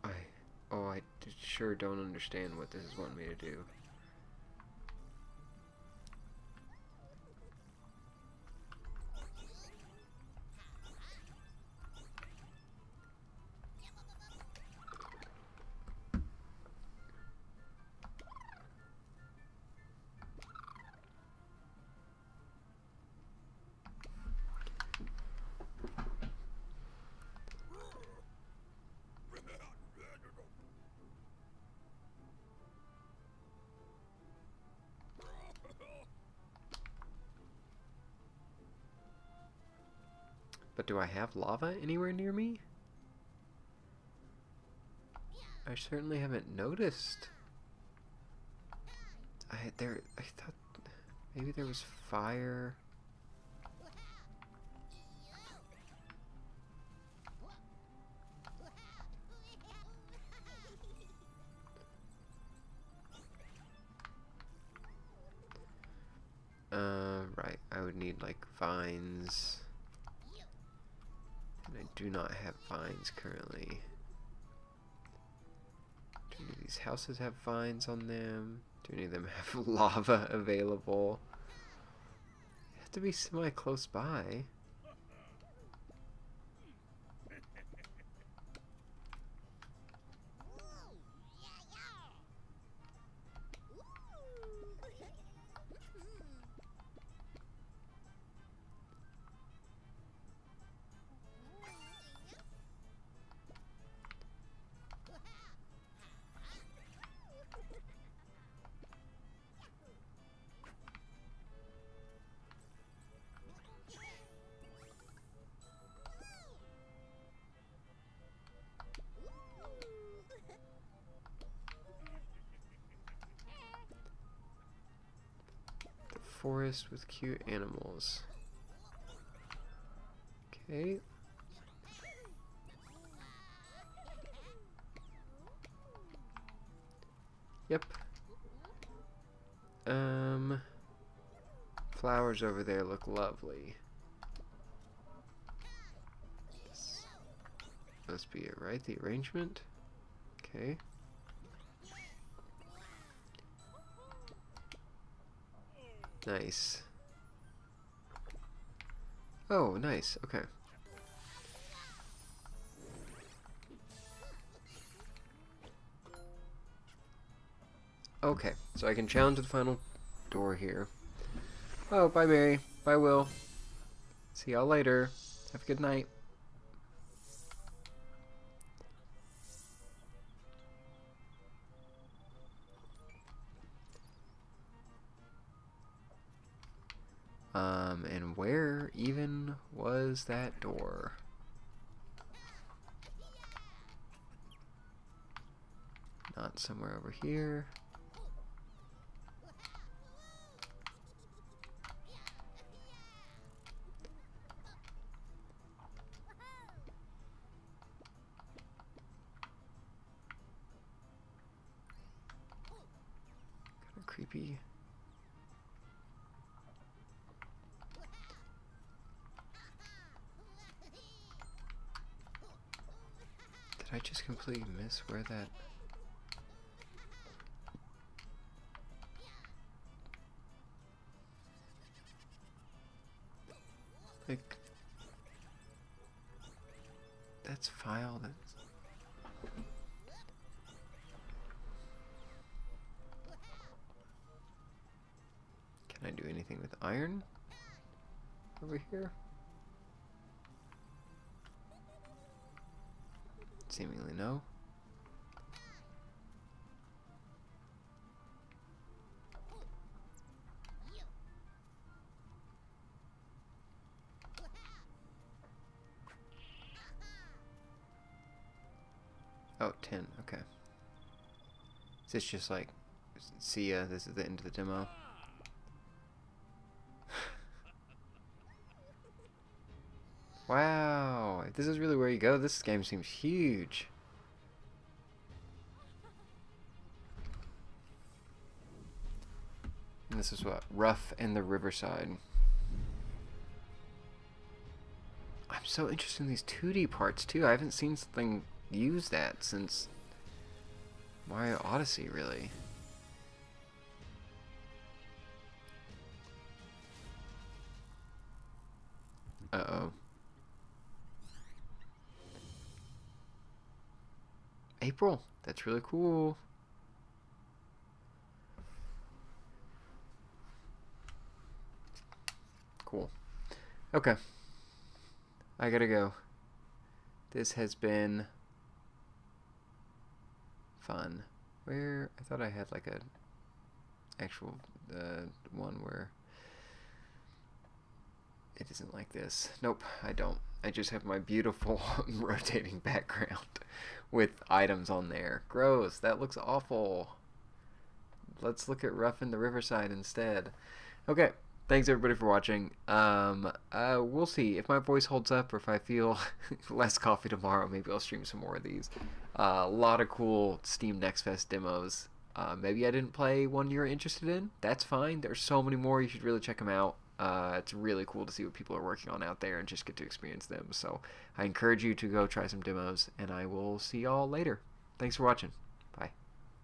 I sure don't understand what this is wanting me to do. But do I have lava anywhere near me? I certainly haven't noticed. I thought maybe there was fire. Right, I would need like vines. And I do not have vines currently. Do any of these houses have vines on them? Do any of them have lava available? You have to be semi close by. forest with cute animals. Okay. Yep. Flowers over there look lovely. This must be it, right? The arrangement? Okay. Nice. Oh, nice. Okay. Okay, so I can challenge the final door here. Oh, bye Mary. Bye Will. See y'all later. Have a good night. And where even was that door? Not somewhere over here. Kind of creepy. Did I just completely miss where that... Like... That's file, that's... Can I do anything with iron? Over here? Seemingly no. Oh, 10, okay. Is this just like, see ya, this is the end of the demo? Wow, if this is really where you go, this game seems huge. And this is what? Rough and the Riverside. I'm so interested in these 2D parts too. I haven't seen something use that since Mario Odyssey, really. Uh-oh. April. That's really cool. Cool. Okay. I gotta go. This has been fun. Where I thought I had like a actual one where it isn't like this. Nope, I don't. I just have my beautiful rotating background with items on there. Gross. That looks awful. Let's look at Rough in the Riverside instead. Okay. Thanks everybody for watching. We'll see if my voice holds up or if I feel less coffee tomorrow. Maybe I'll stream some more of these. A lot of cool Steam Next Fest demos. Maybe I didn't play one you're interested in. That's fine. There's so many more. You should really check them out. It's really cool to see what people are working on out there and just get to experience them. So I encourage you to go try some demos, and I will see y'all later. Thanks for watching.